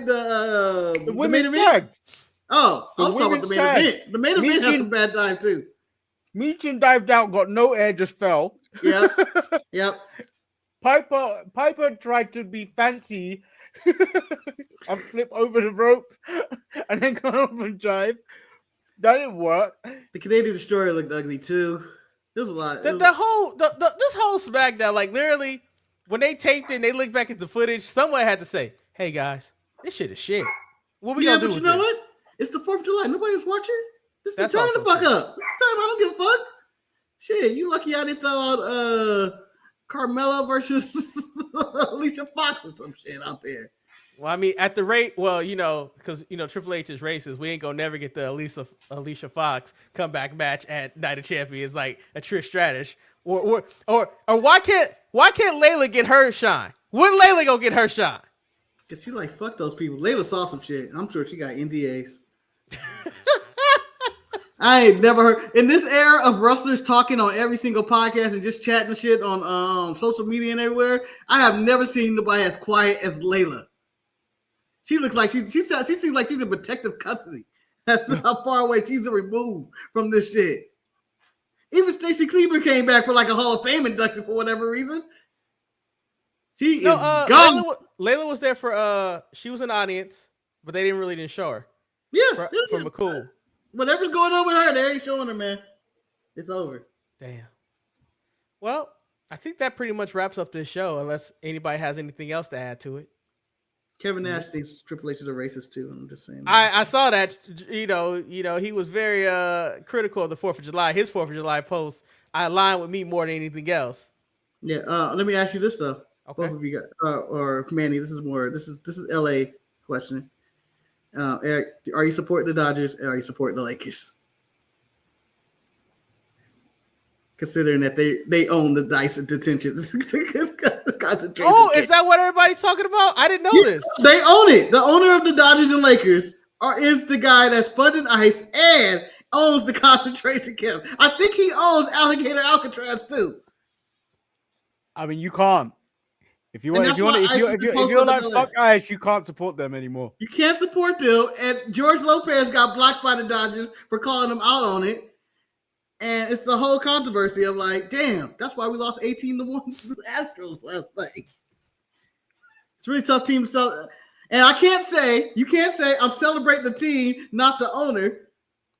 the women's tag? Oh, I was talking about the main event. The main event had some bad dive too. Meechin dived out, got no air, just fell. Yeah. Yep. Piper tried to be fancy and flip over the rope and then go over and dive. That didn't work. The Canadian Destroyer looked ugly too. There was a lot. This whole SmackDown, like literally, when they taped it and they looked back at the footage, someone had to say, "Hey guys, this shit is shit. What we gonna do with this?" Yeah, but you know what? It's the 4th of July. Nobody was watching. This is the time to fuck up. This is the time. I don't give a fuck. Shit, you lucky I didn't throw out Carmella versus Alicia Fox or some shit out there. Well, I mean, at the rate, because Triple H is racist, we ain't gonna never get the Alicia Fox comeback match at Night of Champions like a Trish Stratus, or why can't Layla get her shine? When Layla go get her shine? Cause she like fuck those people. Layla saw some shit. I'm sure she got NDAs. I ain't never heard in this era of wrestlers talking on every single podcast and just chatting shit on social media and everywhere. I have never seen nobody as quiet as Layla. She looks like she seems like she's in protective custody. That's how far away she's removed from this shit. Even Stacey Kleber came back for like a Hall of Fame induction for whatever reason. She is gone. Layla was there for she was an audience, but they didn't show her. Yeah, from McCool. Whatever's going on with her, they ain't showing her, man. It's over. Damn. Well, I think that pretty much wraps up this show, unless anybody has anything else to add to it. Kevin Nash thinks Triple H is a racist too. I'm just saying. I saw that. He was very critical of the 4th of July. His 4th of July post, I align with me more than anything else. Yeah. Let me ask you this though. Okay. Both of you got or Manny. This is LA question. Eric, are you supporting the Dodgers or are you supporting the Lakers? Considering that they own the dice and detention concentration. Oh, is that what everybody's talking about? I didn't know this. They own it. The owner of the Dodgers and Lakers is the guy that's funding ICE and owns the concentration camp. I think he owns Alligator Alcatraz too. I mean, you can't. If you're like fuck ICE, you can't support them anymore. You can't support them. And George Lopez got blocked by the Dodgers for calling them out on it. And it's the whole controversy of like, damn, that's why we lost 18-1 to the Astros last night. It's a really tough team to sell. And you can't say I'm celebrating the team, not the owner,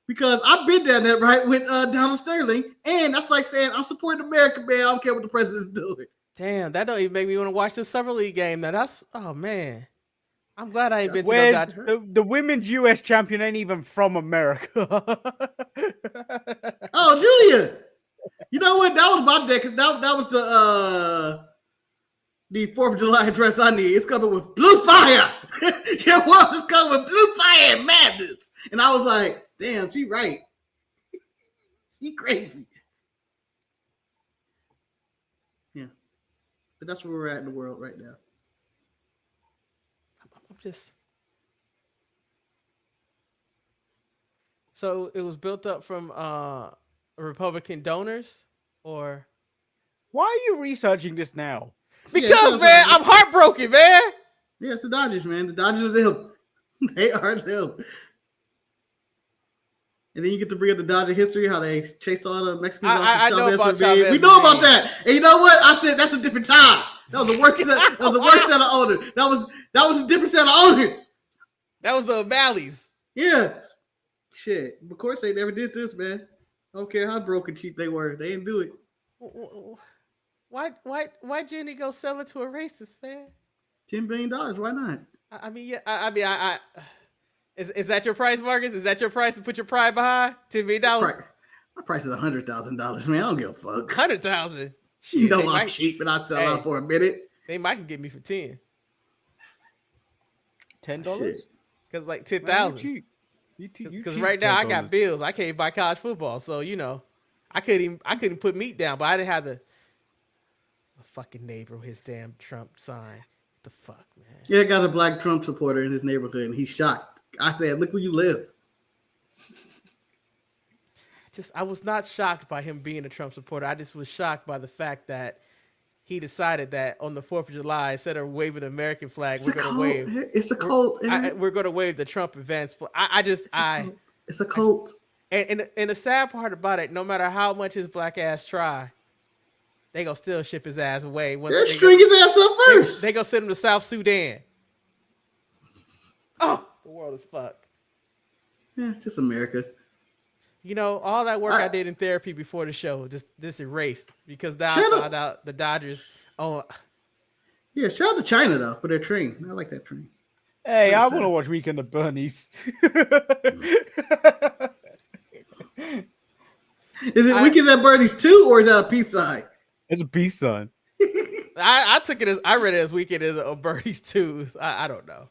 because I've been down that right with Donald Sterling. And that's like saying I'm supporting America, man. I don't care what the president's doing. Damn, that don't even make me want to watch this Summer League game. Now oh man. I'm glad I ain't been to no Dodgers. The women's US champion ain't even from America. Oh, Julia. You know what? That was my deck. That was the 4th of July address I need. It's coming with blue fire. Your world is coming with blue fire and madness. And I was like, damn, she right. She crazy. Yeah. But that's where we're at in the world right now. So it was built up from Republican donors, or Why are you researching this now? because man, I'm heartbroken, man. Yeah, it's the Dodgers, man. The Dodgers are them. They are them. And then you get to bring up the Dodger history, how they chased all the Mexicans off. I know about Chavez. We know about that. And you know what? I said that's a different time. That was the worst set. That was the worst set of owners. That was a different set of owners. That was the O'Malleys. Yeah. Shit. Of course they never did this, man. I don't care how broke and cheap they were. They didn't do it. Why Jenny go sell it to a racist, man? $10 billion. Why not? I mean, yeah. I mean, is that your price, Marcus? Is that your price to put your pride behind? $10 million. My price is $100,000, man. I don't give a fuck. 100,000. You know I'm cheap and I sell out for a minute. They might get me for 10. $10? Because like 10,000. Because right now I got bills. I can't buy college football, so you know, I couldn't put meat down, but I didn't have the fucking neighbor with his damn Trump sign. What the fuck, man? Yeah, got a black Trump supporter in his neighborhood, and he's shocked. I said, "Look where you live." I was not shocked by him being a Trump supporter. I just was shocked by the fact that he decided that on the 4th of July, instead of waving the American flag, we're going to wave. It's a cult. We're going to wave the Trump advance flag. It's a cult. And the sad part about it, no matter how much his black ass try, they gonna still ship his ass away. Let's string his ass up first. They gonna send him to South Sudan. Oh, the world is fucked. Yeah, it's just America. You know, all that work I did in therapy before the show just erased because now I found out the Dodgers. Oh, yeah. Shout out to China though for their train. I like that train. Hey, I want to watch Weekend at Bernie's. Is it Weekend at Bernie's 2 or is that a peace sign? It's a peace sign. I took it as I read it as Weekend as Bernie's 2. I don't know,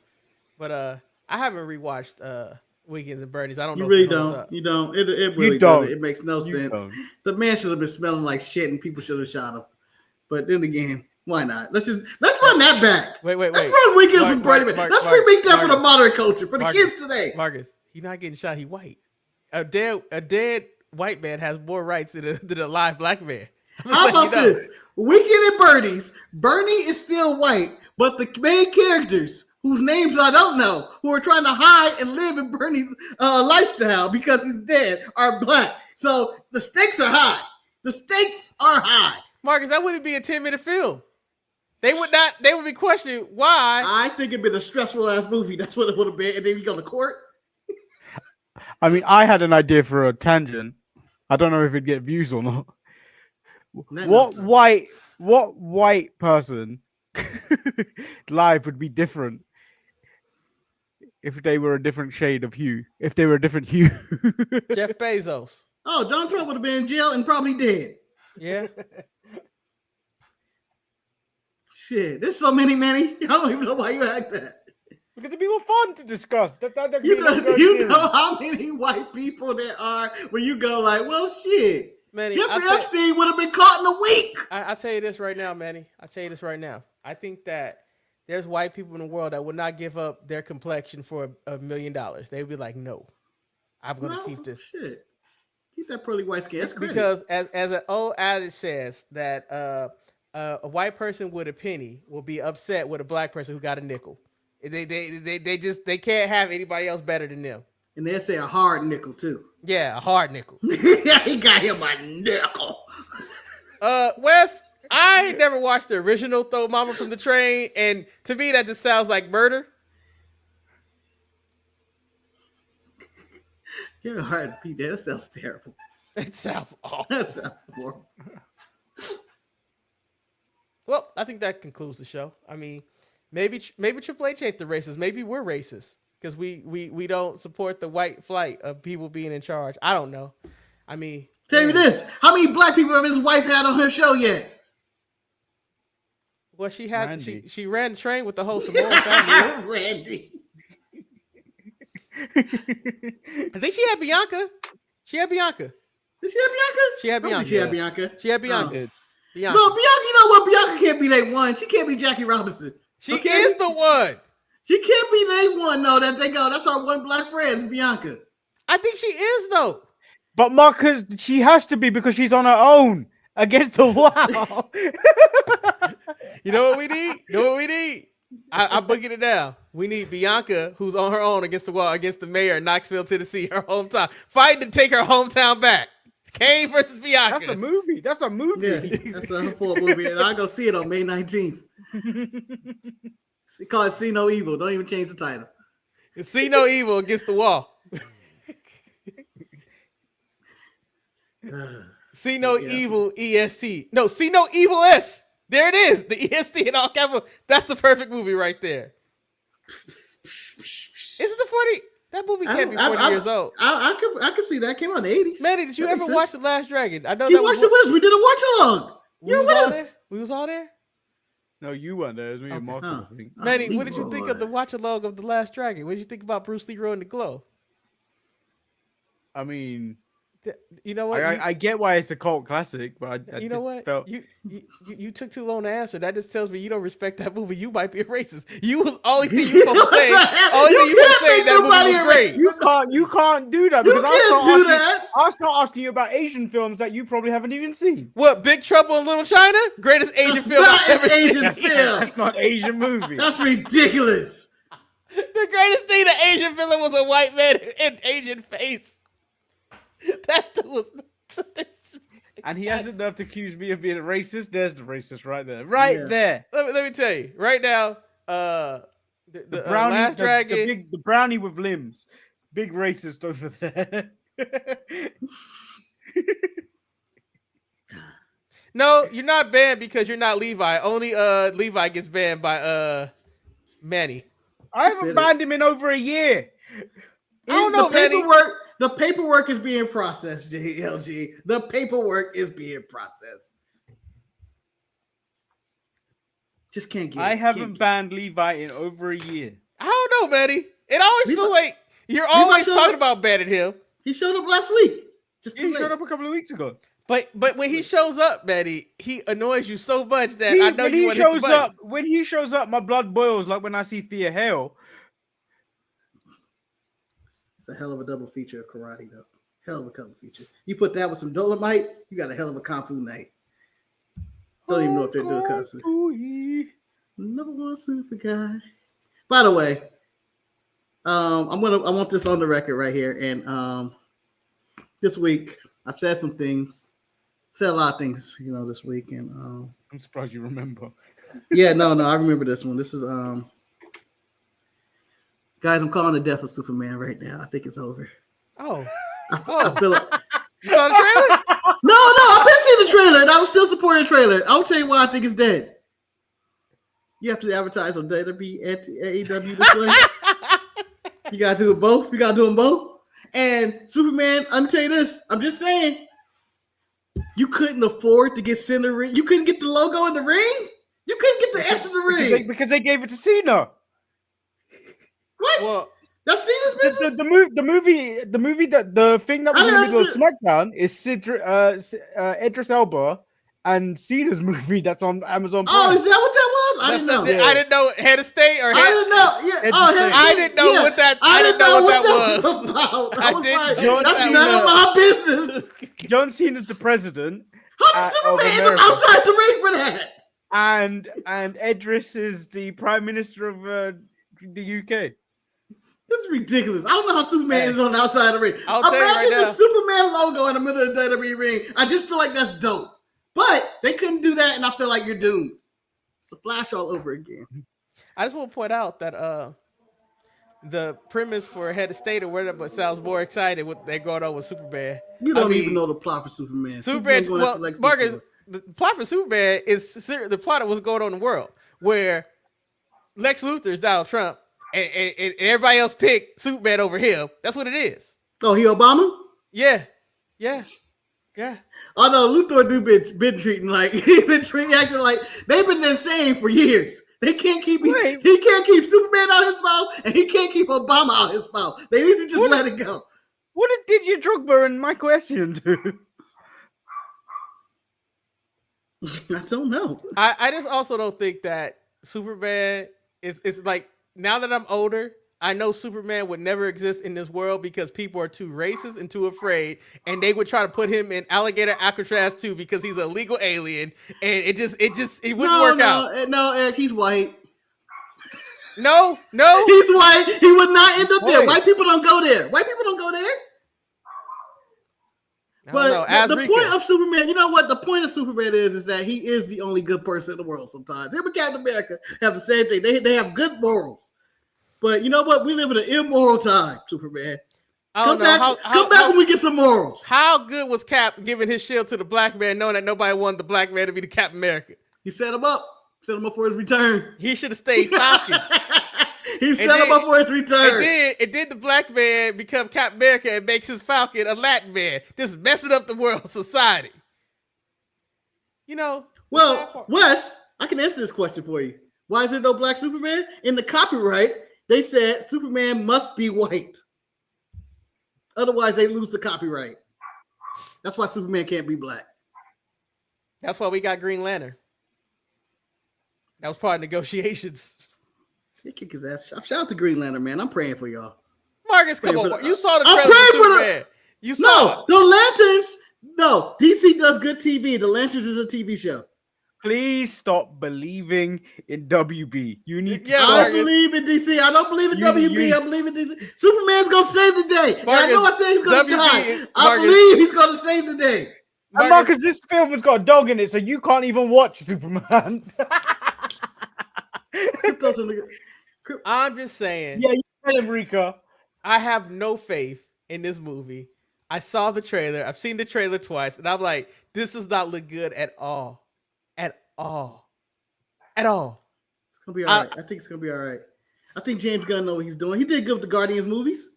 but I haven't rewatched Weekends at Bernie's. I don't know. You really don't. You don't. It really doesn't. It makes no sense. Don't. The man should have been smelling like shit, and people should have shot him. But then again, why not? Let's run that back. Wait. Let's run Weekends with Bernie. Let's remake that for the modern culture for the kids today. Marcus, he's not getting shot. He white. A dead white man has more rights than a live black man. How about this? Weekend at Bernie's. Bernie is still white, but the main characters, whose names I don't know, who are trying to hide and live in Bernie's lifestyle because he's dead, are black. So the stakes are high. The stakes are high. Marcus, that wouldn't be a 10-minute film. They would be questioning why. I think it'd been a stressful ass movie. That's what it would have been. And then you go to court. I mean, I had an idea for a tangent. I don't know if it'd get views or not. What white person life would be different if they were a different shade of hue? If they were a different hue. Jeff Bezos. Oh, Donald Trump would have been in jail and probably dead. Yeah. Shit, there's so many. I don't even know why you act that. Because it'd be more fun to discuss. You know how many white people there are where you go like, well, shit. Manny, Jeffrey Epstein would have been caught in a week. I'll tell you this right now, Manny. I think that there's white people in the world that would not give up their complexion for $1 million. They'd be like, no, I'm going to keep this. Shit. Keep that pearly white skin. That's because as an old adage says that a white person with a penny will be upset with a black person who got a nickel. They can't have anybody else better than them. And they say a hard nickel too. Yeah, a hard nickel. Yeah, he got him a nickel. Wes, I never watched the original Throw Mama from the Train, and to me that just sounds like murder. Give it hard to Pete. That sounds terrible. It sounds awful. That sounds horrible. Well, I think that concludes the show. I mean, maybe Triple H ain't the racist. Maybe we're racist because we don't support the white flight of people being in charge. I don't know. I mean, tell me this: how many black people have his wife had on her show yet? Well, she had she ran the train with the whole Samoan family. Randy. I think she had Bianca. Did she have Bianca? She had Bianca. She had Bianca. She had Bianca. Bianca. No, Bianca, you know what? Bianca can't be day one. She can't be Jackie Robinson. She is the one. She can't be day one, though, that they go. That's our one black friend, Bianca. I think she is, though. But Marcus, she has to be because she's on her own. against the wall. You know what we need? I'm booking it down. We need Bianca, who's on her own against the wall, against the mayor of Knoxville, Tennessee, her hometown, fighting to take her hometown back. Kane versus Bianca. That's a movie. That's a movie. Yeah, that's a full movie, and I'll go see it on May 19th. Call it See No Evil. Don't even change the title. See No Evil against the wall. See No Evil EST. No, See No Evil S. There it is. The EST in all capital. That's the perfect movie right there. Is it the 40? That movie can't be 40 years old. I could see that. Came out in the 80s. Manny, did you ever watch The Last Dragon? I know you that watched it with us. We did a watch along. You were with us. We was all there? No, you weren't there. It was me and Mark. Manny, what did you think of the watch along of The Last Dragon? What did you think about Bruce Lee in the glow? I mean, you know what? I get why it's a cult classic, but you know what? You took too long to answer. That just tells me you don't respect that movie. You might be a racist. You was only thing you supposed to say. Only thing you supposed to say that movie was great. You can't do that because I'll start asking you about Asian films that you probably haven't even seen. What? Big Trouble in Little China? Greatest Asian film I've ever seen. That's not Asian movie. That's ridiculous. The greatest thing the Asian villain was a white man in Asian face. That was. And he has the nerve to accuse me of being a racist. There's the racist right there. Right there. Let me tell you. Right now, the brownie, Last Dragon. the brownie with limbs. Big racist over there. No, you're not banned because you're not Levi. Only Levi gets banned by Manny. I haven't banned him in over a year. I don't know, Manny. The paperwork is being processed, JLG. The paperwork is being processed. Just can't get it. I haven't banned Levi in over a year. I don't know, Manny. It always feels like you're always talking about banning him. He showed up last week. He showed up a couple of weeks ago. But when he shows up, Manny, he annoys you so much that I know you want to hit the button. When he shows up, my blood boils like when I see Thea Hale. It's a hell of a double feature of karate, though. Hell of a double feature. You put that with some Dolomite, you got a hell of a kung fu night. Don't even know if they're doing kung fu. Number one super guy. By the way, I want this on the record right here. And this week, I've said some things. Said a lot of things, this week. And I'm surprised you remember. Yeah, no, I remember this one. This is guys, I'm calling the death of Superman right now. I think it's over. Oh. I feel like you saw the trailer? No, I've been seeing the trailer, and I was still supporting the trailer. I'll tell you why I think it's dead. You have to advertise on WWE at AEW this way. You gotta do it both. You gotta do them both. And Superman, I'm tell you this. I'm just saying, you couldn't afford to get center ring. You couldn't get the logo in the ring. You couldn't get the S in the ring because they gave it to Cena. What? Well, that's Cena's business. The movie that the thing that was in the middle of SmackDown is Idris Elba and Cena's movie that's on Amazon Prime. Oh, is that what that was? I didn't know. I didn't know Head of State or. I didn't know. Yeah. I didn't know what that. I didn't know what that was. About. I was didn't know that's none of my business. John Cena's the president. How does Superman end up outside the ring for that? And Idris is the Prime Minister of the UK. This is ridiculous. I don't know how Superman is on the outside of the ring. Imagine the Superman logo in the middle of the WWE ring. I just feel like that's dope. But they couldn't do that, and I feel like you're doomed. It's a Flash all over again. I just want to point out that the premise for Head of State or whatever, but sounds more exciting what they're going on with Superman. You don't even know the plot for Superman. Well, Marcus, the plot for Superman is the plot of what's going on in the world, where Lex Luthor is Donald Trump, and everybody else picked Superman over him. That's what it is. Oh, he Obama? Yeah. Oh no, Luthor been treating like acting like they've been insane for years. They can't keep he can't keep Superman out his mouth, and he can't keep Obama out his mouth. They need to just let it go. What did Didier Drogba and Michael Essien do? I don't know. I just also don't think that Superman is like, now that I'm older, I know Superman would never exist in this world because people are too racist and too afraid, and they would try to put him in alligator Alcatraz too because he's a legal alien, and it wouldn't work out. No, Eric, he's white. No, he's white. He would not end up there. White people don't go there. But the point of Superman, you know what? The point of Superman is that he is the only good person in the world sometimes. Him and Captain America have the same thing. They have good morals. But you know what? We live in an immoral time, Superman. Come back when we get some morals. How good was Cap giving his shield to the black man, knowing that nobody wanted the black man to be the Captain America? He set him up. Set him up for his return. He should have stayed Falcon. He set him up for his return. It did the black man become Captain America and makes his Falcon a Latin man, just messing up the world society. You know. Well, Wes, I can answer this question for you. Why is there no black Superman? In the copyright, they said Superman must be white. Otherwise, they lose the copyright. That's why Superman can't be black. That's why we got Green Lantern. That was part of negotiations. He kick his ass. Shout out to Green Lantern, man. I'm praying for y'all. Marcus, come on. You saw the trailer for Superman. You saw the Lanterns. No, DC does good TV. The Lanterns is a TV show. Please stop believing in WB. You need to I believe in DC. I don't believe in WB. I believe in DC. Superman's going to save the day. Marcus, I know I said he's going to die. I believe he's going to save the day. And Marcus, this film has got a dog in it, so you can't even watch Superman. I'm just saying. Yeah, you tell him, Rika. I have no faith in this movie. I saw the trailer. I've seen the trailer twice, and I'm like, this does not look good at all. At all. At all. It's going to be all right. I think it's going to be all right. I think James Gunn knows what he's doing. He did good with the Guardians movies.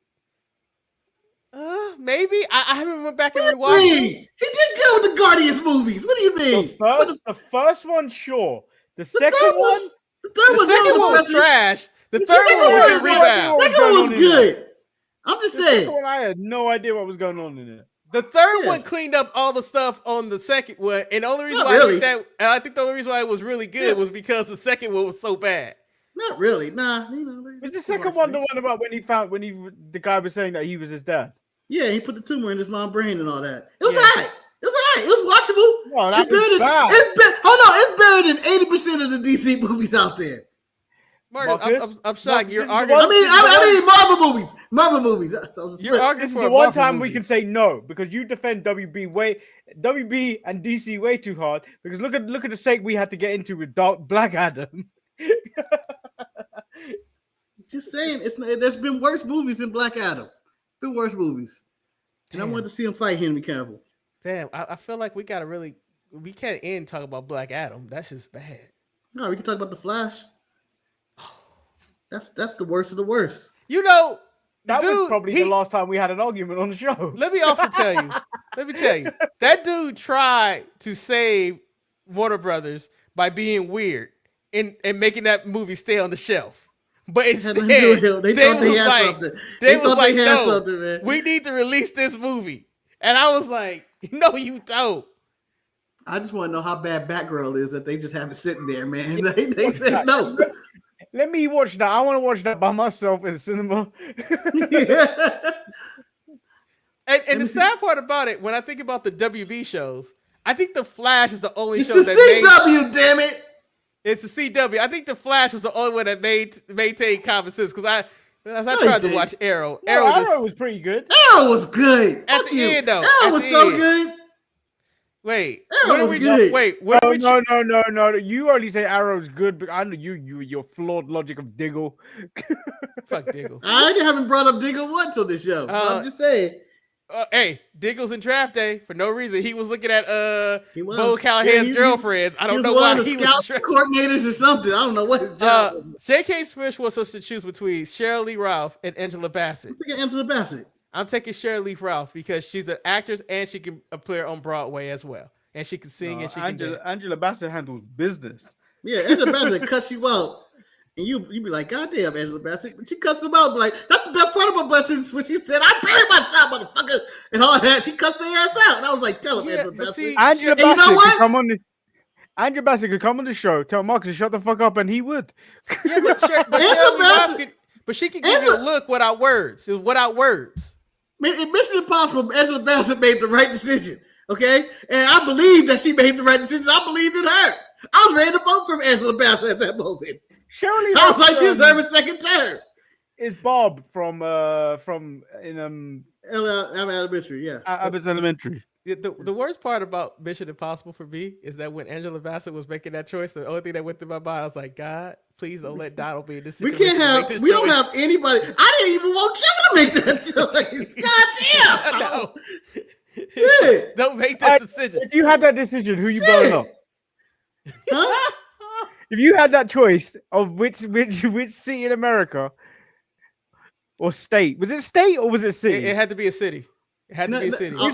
Maybe. I haven't went back and rewatched it. He did good with the Guardians movies. What do you mean? The first one, sure. The second one? The second one was trash. The third one was a rebound. The second one was good. I'm just saying. I had no idea what was going on in it. The third one cleaned up all the stuff on the second one, and the only reason I think the only reason why it was really good was because the second one was so bad. Not really, nah. Was the second one the one about when the guy was saying that he was his dad? Yeah, he put the tumor in his mom's brain and all that. It was all right. It was all right. It was watchable. No, that was bad. It's better than 80% of the DC movies out there. Marcus, I'm shocked. You're arguing. I mean, Marvel movies. You're arguing this for is the one time we can say no because you defend WB and DC way too hard. Because look at the sake we had to get into with Black Adam. Just saying, there's been worse movies than Black Adam. Been worse movies. And I wanted to see him fight Henry Cavill. Damn, I feel like we can't end talking about Black Adam. That's just bad. No, we can talk about the Flash. That's the worst of the worst. You know, that was probably the last time we had an argument on the show. Let me also tell you. That dude tried to save Warner Brothers by being weird and making that movie stay on the shelf. But instead, they was like, no, we need to release this movie. And I was like, no, you don't. I just want to know how bad Batgirl is that they just have it sitting there, man. They said no. Let me watch that. I want to watch that by myself in the cinema. And the sad part about it, when I think about the WB shows, I think The Flash is the only show that CW, damn it. It's the CW. I think The Flash was the only one that maintained common sense because I tried to watch Arrow. Arrow was pretty good. Arrow was good. At the end, though. Arrow was so good. Wait. Arrow was good. Wait. No. You only say Arrow's good, but I know your flawed logic of Diggle. Fuck Diggle. I haven't brought up Diggle once on this show. I'm just saying. Hey, Diggle's in draft day for no reason. He was looking at Bo Callahan's girlfriends. I don't know why he was coordinators or something. I don't know what his job was. J.K. Smith wants us to choose between Sheryl Lee Ralph and Angela Bassett. I'm taking Angela Bassett. I'm taking Sheryl Lee Ralph because she's an actress and she can appear on Broadway as well, and she can sing and she can dance. Angela Bassett handles business. Yeah, Angela Bassett cuss you out. And you be like, God damn, Angela Bassett. But she cussed him out. Like, that's the best part about Bassett when she said, I buried my shot, motherfucker. And all that. She cussed their ass out. And I was like, tell him, Angela Bassett. Angela Bassett could come on the show, tell Marcus to shut the fuck up, and he would. Yeah, but But she can give you a look without words. Without words. In Mission Impossible, Angela Bassett made the right decision. Okay, and I believe that she made the right decision. I believed in her. I was ready to vote for Angela Bassett at that moment. Surely I was like, she deserved a second term. It's Bob from Elementary, yeah. Abbott's Elementary. The worst part about Mission Impossible for me is that when Angela Bassett was making that choice, the only thing that went through my mind, I was like, God, please don't let Donald be in this situation. We don't have anybody. I didn't even want you to make that choice. God damn. No. Shit. Don't make that decision. If you had that decision, who you blowing up? Huh? If you had that choice of which city in America or state, was it state or was it city? It had to be a city. It had to be a city. I'm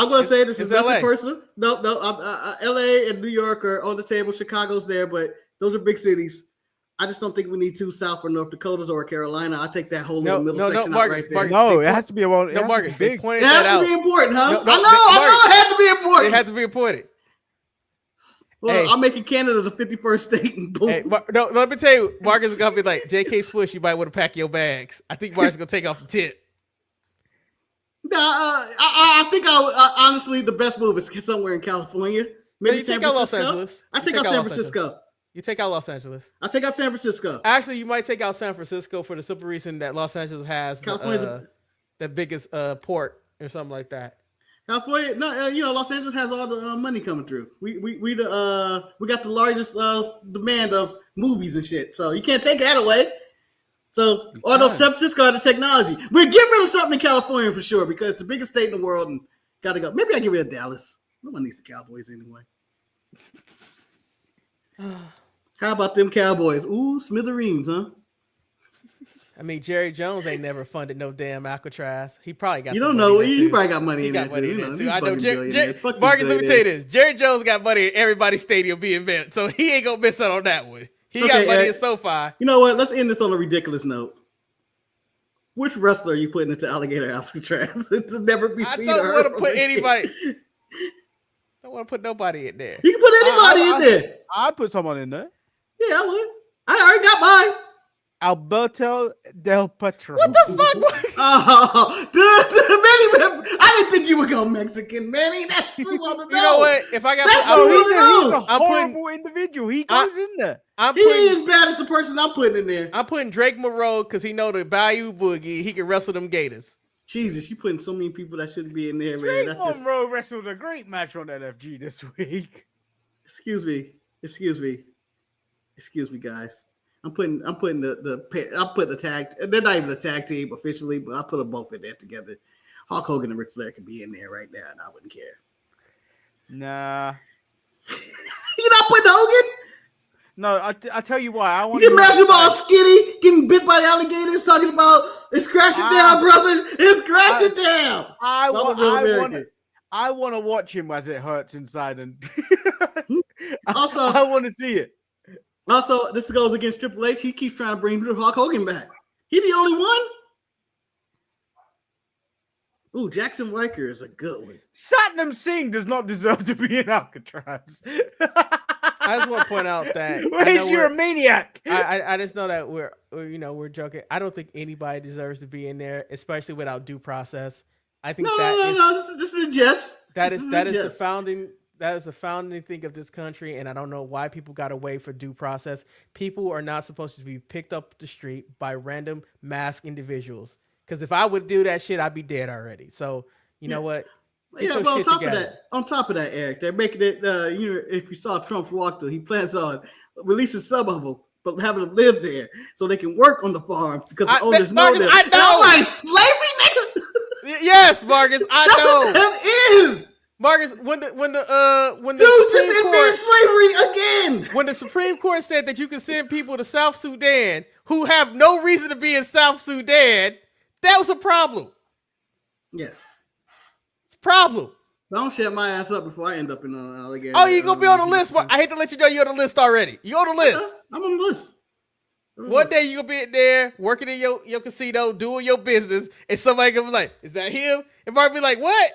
going to say this is nothing personal. No, LA and New York are on the table. Chicago's there, but those are big cities. I just don't think we need two South or North Dakotas or Carolina. I take that whole little middle section out right there. No, it has to be a one. No, Marcus, big. It has to be important, huh? I know it had to be important. It had to be important. Well, I'm making Canada the 51st state. And boom. Hey, no, let me tell you, Marcus is gonna be like, J.K. Swish, you might want to pack your bags. I think Marcus is gonna take off the tent. No, I think honestly the best move is somewhere in California. Maybe San Francisco. Los Angeles. I take out San Francisco. You take out Los Angeles. I take out San Francisco. Actually, you might take out San Francisco for the simple reason that Los Angeles has the biggest port or something like that. California, no, Los Angeles has all the money coming through. We got the largest demand of movies and shit, so you can't take that away. So, although San Francisco had the technology, we'll get rid of something in California for sure because it's the biggest state in the world and gotta go. Maybe I get rid of Dallas. No one needs the Cowboys anyway. How about them Cowboys? Ooh, smithereens, huh? I mean, Jerry Jones ain't never funded no damn Alcatraz. He probably got. You don't know. He probably got money in there too. I know. Marcus, let me tell you this: Jerry Jones got money in everybody's stadium being built, so he ain't gonna miss out on that one. He got money in SoFi. You know what? Let's end this on a ridiculous note. Which wrestler are you putting into Alligator Alcatraz to never be seen? I don't want to put anybody. Don't want to put nobody in there. You can put anybody in there. I'd put someone in there. Yeah, I would. I already got mine. Alberto Del Potro. What the fuck? Oh, Manny, I didn't think you would go Mexican, Manny. That's the one to know. You know what? If I got, he's a horrible individual. He goes in there. He ain't as bad as the person I'm putting in there. I'm putting Drake Monroe because he know the Bayou Boogie. He can wrestle them Gators. Jesus, you putting so many people that shouldn't be in there, Drake man. Drake Monroe wrestled a great match on LFG this week. Excuse me, guys. I'm putting the tag. They're not even a tag team officially, but I put them both in there together. Hulk Hogan and Ric Flair could be in there right now, and I wouldn't care. Nah, you're not putting Hogan. No, I tell you why. I want you can imagine about skinny getting bit by alligators, talking about it's crashing down, brother. It's crashing down. I want to watch him as it hurts inside, and also I want to see it. Also, this goes against Triple H. He keeps trying to bring Hulk Hogan back. He the only one? Ooh, Jackson Riker is a good one. Satnam Singh does not deserve to be in Alcatraz. I just want to point out that you're a maniac. I just know that we're joking. I don't think anybody deserves to be in there, especially without due process. I think this is a jest. That is the founding. That is the founding thing of this country, and I don't know why people got away for due process. People are not supposed to be picked up the street by random masked individuals. Because if I would do that shit, I'd be dead already. So you know what? On top of that, Eric, they're making it. If you saw Trump's walkthrough, he plans on releasing some of them, but having them live there so they can work on the farm because the owners know that. I know. Like slavery, nigga. Yes, Marcus, I know. That is. Marcus, when the Dude just admitted slavery again. When the Supreme Court said that you can send people to South Sudan who have no reason to be in South Sudan, that was a problem. Yeah, it's a problem. Don't shut my ass up before I end up in an alligator. Oh, you gonna be on the list? I hate to let you know you're on the list already. You on the list? I'm on the list. One day you gonna be in there working in your casino, doing your business, and somebody gonna be like, "Is that him?" And Mark be like, "What?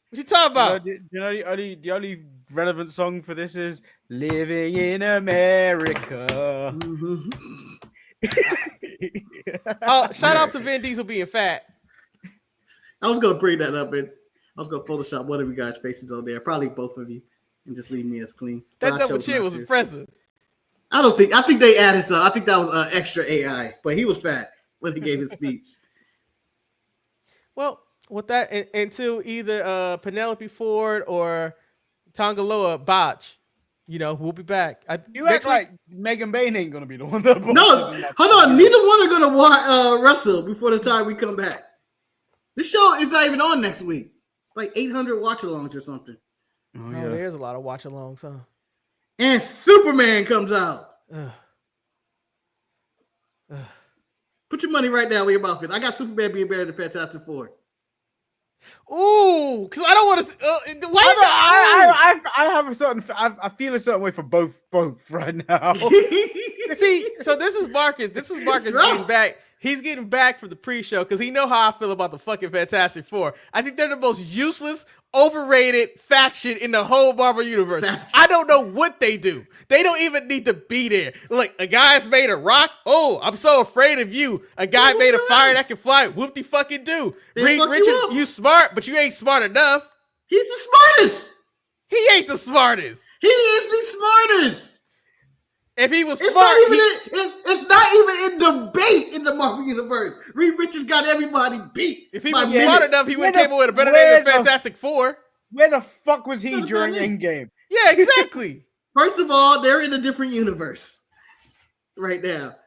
What you talking about?" The only relevant song for this is "Living in America." Mm-hmm. Oh, shout out to Vin Diesel being fat. I was gonna bring that up, and I was gonna Photoshop one of you guys' faces on there, probably both of you, and just leave me as clean. That double chin was impressive. I think they added some. I think that was extra AI, but he was fat when he gave his speech. Well, with that, until either Penelope Ford or Tongaloa botch, we'll be back. You act like Megan Bain ain't gonna be the one that. No, hold on. Neither one are gonna watch wrestle before the time we come back. This show is not even on next week. It's like 800 watch-alongs or something. Oh, there's a lot of watch-alongs, huh? And Superman comes out. Put your money right now where your mouth is. I got Superman being better than Fantastic Four. Ooh, because I don't want to. I have a certain. I feel a certain way for both right now. See, so this is Marcus. Getting back. He's getting back for the pre-show because he know how I feel about the fucking Fantastic Four. I think they're the most useless, overrated faction in the whole Marvel universe. I don't know what they do. They don't even need to be there. Like, a guy's made a rock. Oh, I'm so afraid of you. A guy made a fire that can fly. Whoop-de fucking do. Reed Richards, you smart, but you ain't smart enough. He's the smartest. He ain't the smartest. He is the smartest. If he was it's smart, it's not even in debate in the Marvel universe. Reed Richards got everybody beat. If he was smart enough, he would have came up with a better name than Fantastic Four. Where the fuck was he during Endgame? Yeah, exactly. First of all, they're in a different universe right now.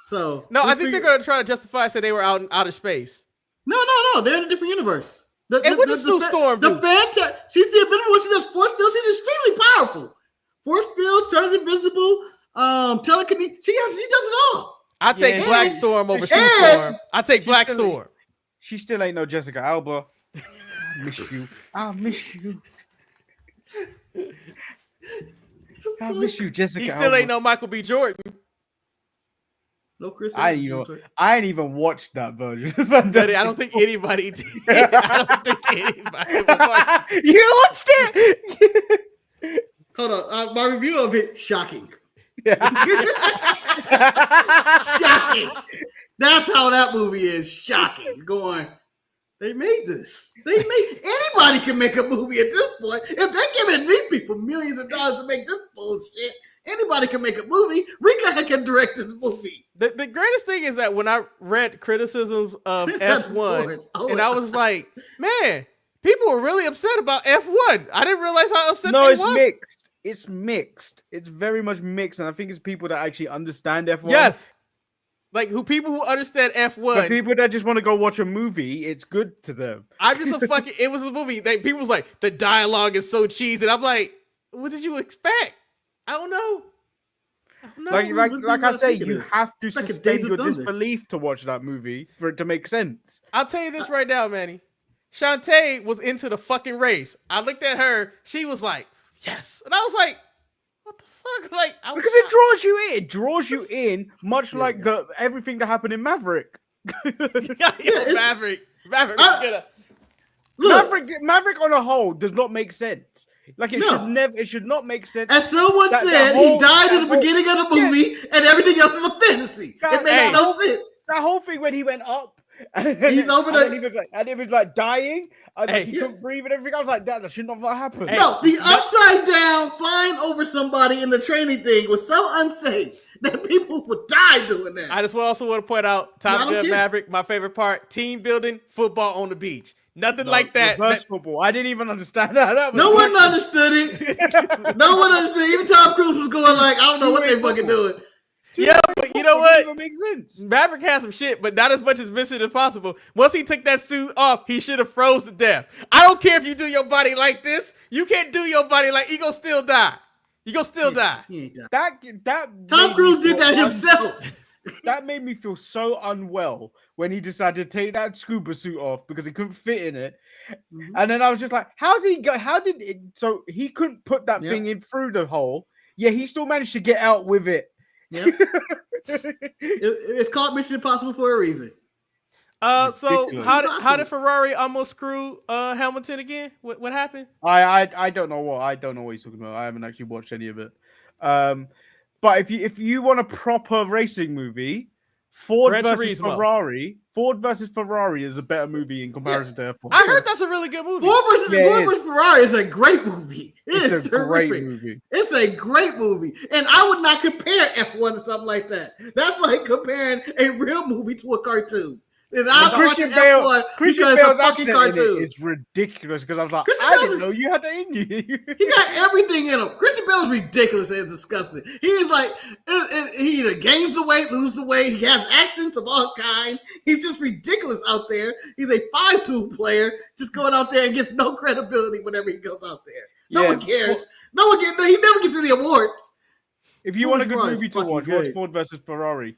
So no, I think they're going to try to justify say they were out in outer space. No, they're in a different universe. And what does Sue Storm do? She's the ability. She does force fields. She's extremely powerful. Force fields, turns invisible. Telekinesis. She does it all. I take Black Storm over Sue Storm. I take Black Storm. She still ain't no Jessica Alba. I miss you. I miss you. I miss you, Jessica. He still ain't no Michael B. Jordan. No Chris. I ain't even watched that version. I don't think anybody did. I don't think anybody watched. You watched it? Hold on. My review of it, shocking. Shocking. That's how that movie is. Shocking. Going, they made this. Anybody can make a movie at this point. If they're giving these people millions of dollars to make this bullshit, anybody can make a movie. Rika can direct this movie. The greatest thing is that when I read criticisms of F1, and I was like, man, people were really upset about F1. I didn't realize how upset they was. No, it's mixed. It's mixed. It's very much mixed, and I think it's people that actually understand F1. Yes, like people who understand F1. But people that just want to go watch a movie, it's good to them. I'm just a fucking. It was a movie. People was like, the dialogue is so cheesy, and I'm like, what did you expect? I don't know. Like I say, you have to suspend your disbelief to watch that movie for it to make sense. I'll tell you this right now, Manny. Shantae was into the fucking race. I looked at her. She was like, yes. And I was like, what the fuck? Like, because it draws you in. It draws you in, much like everything that happened in Maverick. Maverick on a whole does not make sense. Like it should not make sense. As someone said, he died in the beginning of the movie, and everything else is a fantasy. It makes no sense. That whole thing when he went up, and he was like dying, and he couldn't breathe and everything. I was like, that should not have happened. No, the upside down flying over somebody in the training thing was so unsafe that people would die doing that. I just also want to point out, Top Gun Maverick, my favorite part: team building, football on the beach. Nothing like that. Football. I didn't even understand that. No one understood it. No one understood. Even Tom Cruise was going like, I don't know what they fucking doing. Yeah, but you know what? Makes sense. Maverick has some shit, but not as much as Mission Impossible. Once he took that suit off, he should have froze to death. I don't care if you do your body like this. You can't do your body like you gonna still die. You gonna still die. That Tom Cruise did that himself. That made me feel so unwell when he decided to take that scuba suit off because he couldn't fit in it. Mm-hmm. And then I was just like, so he couldn't put that thing in through the hole. Yeah, he still managed to get out with it. Yeah. It's called Mission Impossible for a reason. So how did Ferrari almost screw Hamilton again? What happened? I don't know what he's talking about. I haven't actually watched any of it. But if you want a proper racing movie, Ford Gran versus Turismo. Ferrari. Ford versus Ferrari is a better movie in comparison to F1. I heard that's a really good movie. Ford versus Ferrari is a great movie. It's a great movie. It's a great movie. And I would not compare F1 to something like that. That's like comparing a real movie to a cartoon. And I'm watching F1 because it's a fucking cartoon. It's ridiculous because I was like, Christian I Bale's didn't know you had that in you. He got everything in him. Christian Bale is ridiculous and disgusting. He's like, he either gains the weight, loses the weight. He has accents of all kinds. He's just ridiculous out there. He's a 5'2" player, just going out there and gets no credibility whenever he goes out there. No one cares. No one gets. He never gets any awards. If you want a good movie to watch Ford versus Ferrari.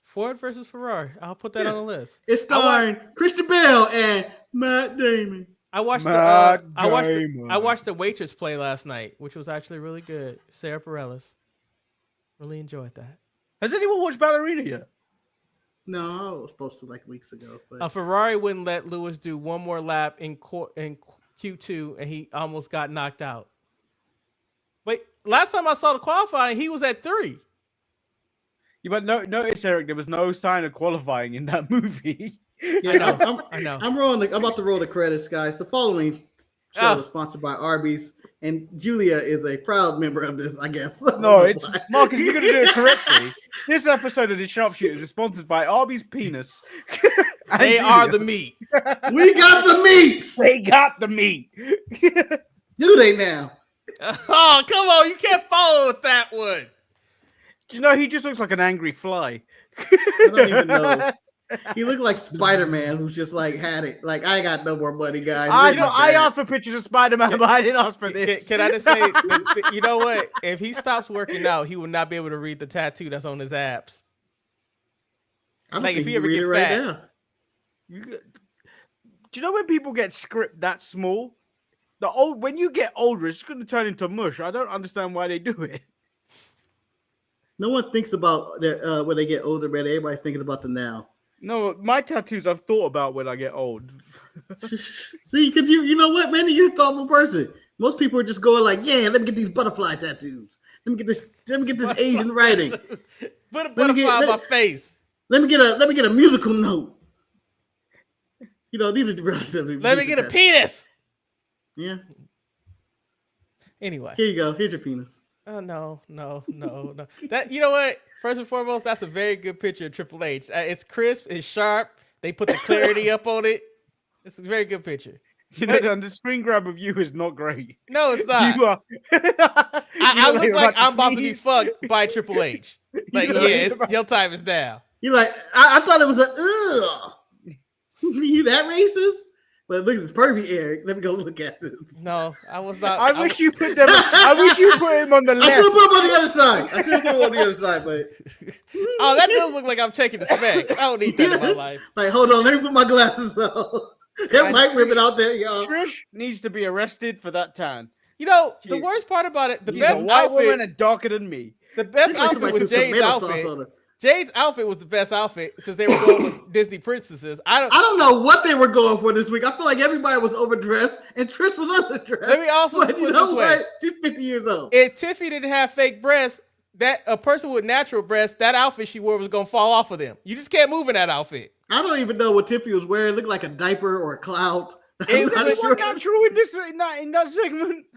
Ford versus Ferrari. I'll put that on the list. It's starring Christian Bale and Matt Damon. I watched the Waitress play last night, which was actually really good. Sarah Bareilles. Really enjoyed that. Has anyone watched Ballerina yet? No, I was supposed to like weeks ago. But... Ferrari wouldn't let Lewis do one more lap in Q2, and he almost got knocked out. Wait, last time I saw the qualifying, he was at 3. Yeah, but notice, Eric, there was no sign of qualifying in that movie. Yeah, I know. I'm about to roll the credits, guys. The following show is sponsored by Arby's, and Julia is a proud member of this, I guess. No, it's Marcus. You're gonna do it correctly. This episode of the Sharpshooters is sponsored by Arby's Penis. They are the meat. We got the meats. They got the meat. Do they now? Oh, come on! You can't follow with that one. Do you know he just looks like an angry fly? I don't even know. He looked like Spider-Man, who's just like had it. Like, I got no more money, guys. I asked for pictures of Spider-Man, but I didn't ask for this. Can I just say, you know what? If he stops working out, he will not be able to read the tattoo that's on his abs. Like, if he ever get fat. Now. Do you know when people get script that small? When you get older, it's going to turn into mush. I don't understand why they do it. No one thinks about their when they get older, man. Everybody's thinking about the now. No, my tattoos I've thought about when I get old. See, because you know what, man, you're a thoughtful person. Most people are just going like, yeah, let me get these butterfly tattoos. Let me get this Asian writing. Put a butterfly on my face. Let me get a musical note. You know, these are the relatively. Let me get a penis. Yeah. Anyway, here you go. Here's your penis. Oh no. That, you know what? First and foremost, that's a very good picture of Triple H. It's crisp, it's sharp. They put the clarity up on it. It's a very good picture. You know, the screen grab of you is not great. No, it's not. You are. I look like I'm about to be fucked by Triple H. Like, your time is now. You're like, I thought it was ugh. You that racist? But look at this pervy, Eric. Let me go look at this. No, I was not. I wish you put him on the left. I should put him on the other side. But oh, that does look like I'm checking the specs. I don't need that in my life. Like, hold on, let me put my glasses on. There might women out there, y'all. Trish needs to be arrested for that tan. You know, the worst part about it, the best a white outfit, woman and darker than me. The best outfit was Jade's outfit. Jade's outfit was the best outfit since they were going with Disney princesses. I don't know what they were going for this week. I feel like everybody was overdressed and Trish was underdressed. Let me also put it this way. She's 50 years old. If Tiffy didn't have fake breasts, that a person with natural breasts, that outfit she wore was going to fall off of them. You just can't move in that outfit. I don't even know what Tiffy was wearing. It looked like a diaper or a clout. Is it sure. Natural in that segment?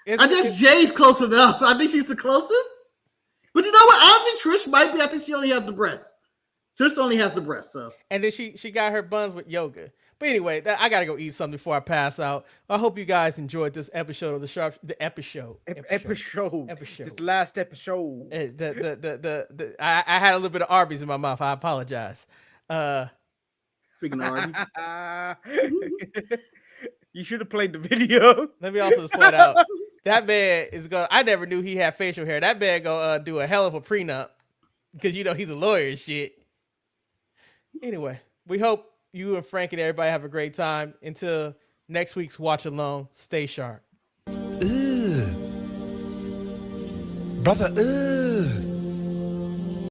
I guess Jay's close enough. I think she's the closest. But you know what? Honestly, Trish might be. I think she only has the breast. Trish only has the breast. So. And then she got her buns with yoga. But anyway, I gotta go eat something before I pass out. I hope you guys enjoyed this episode of the episode. This last episode. I had a little bit of Arby's in my mouth. I apologize. Speaking of Arby's, you should have played the video. Let me also just point out that man is going. I never knew he had facial hair. That man gonna do a hell of a prenup because you know he's a lawyer and shit. Anyway, we hope you and Frank and everybody have a great time. Until next week's watch along, stay sharp. Brother,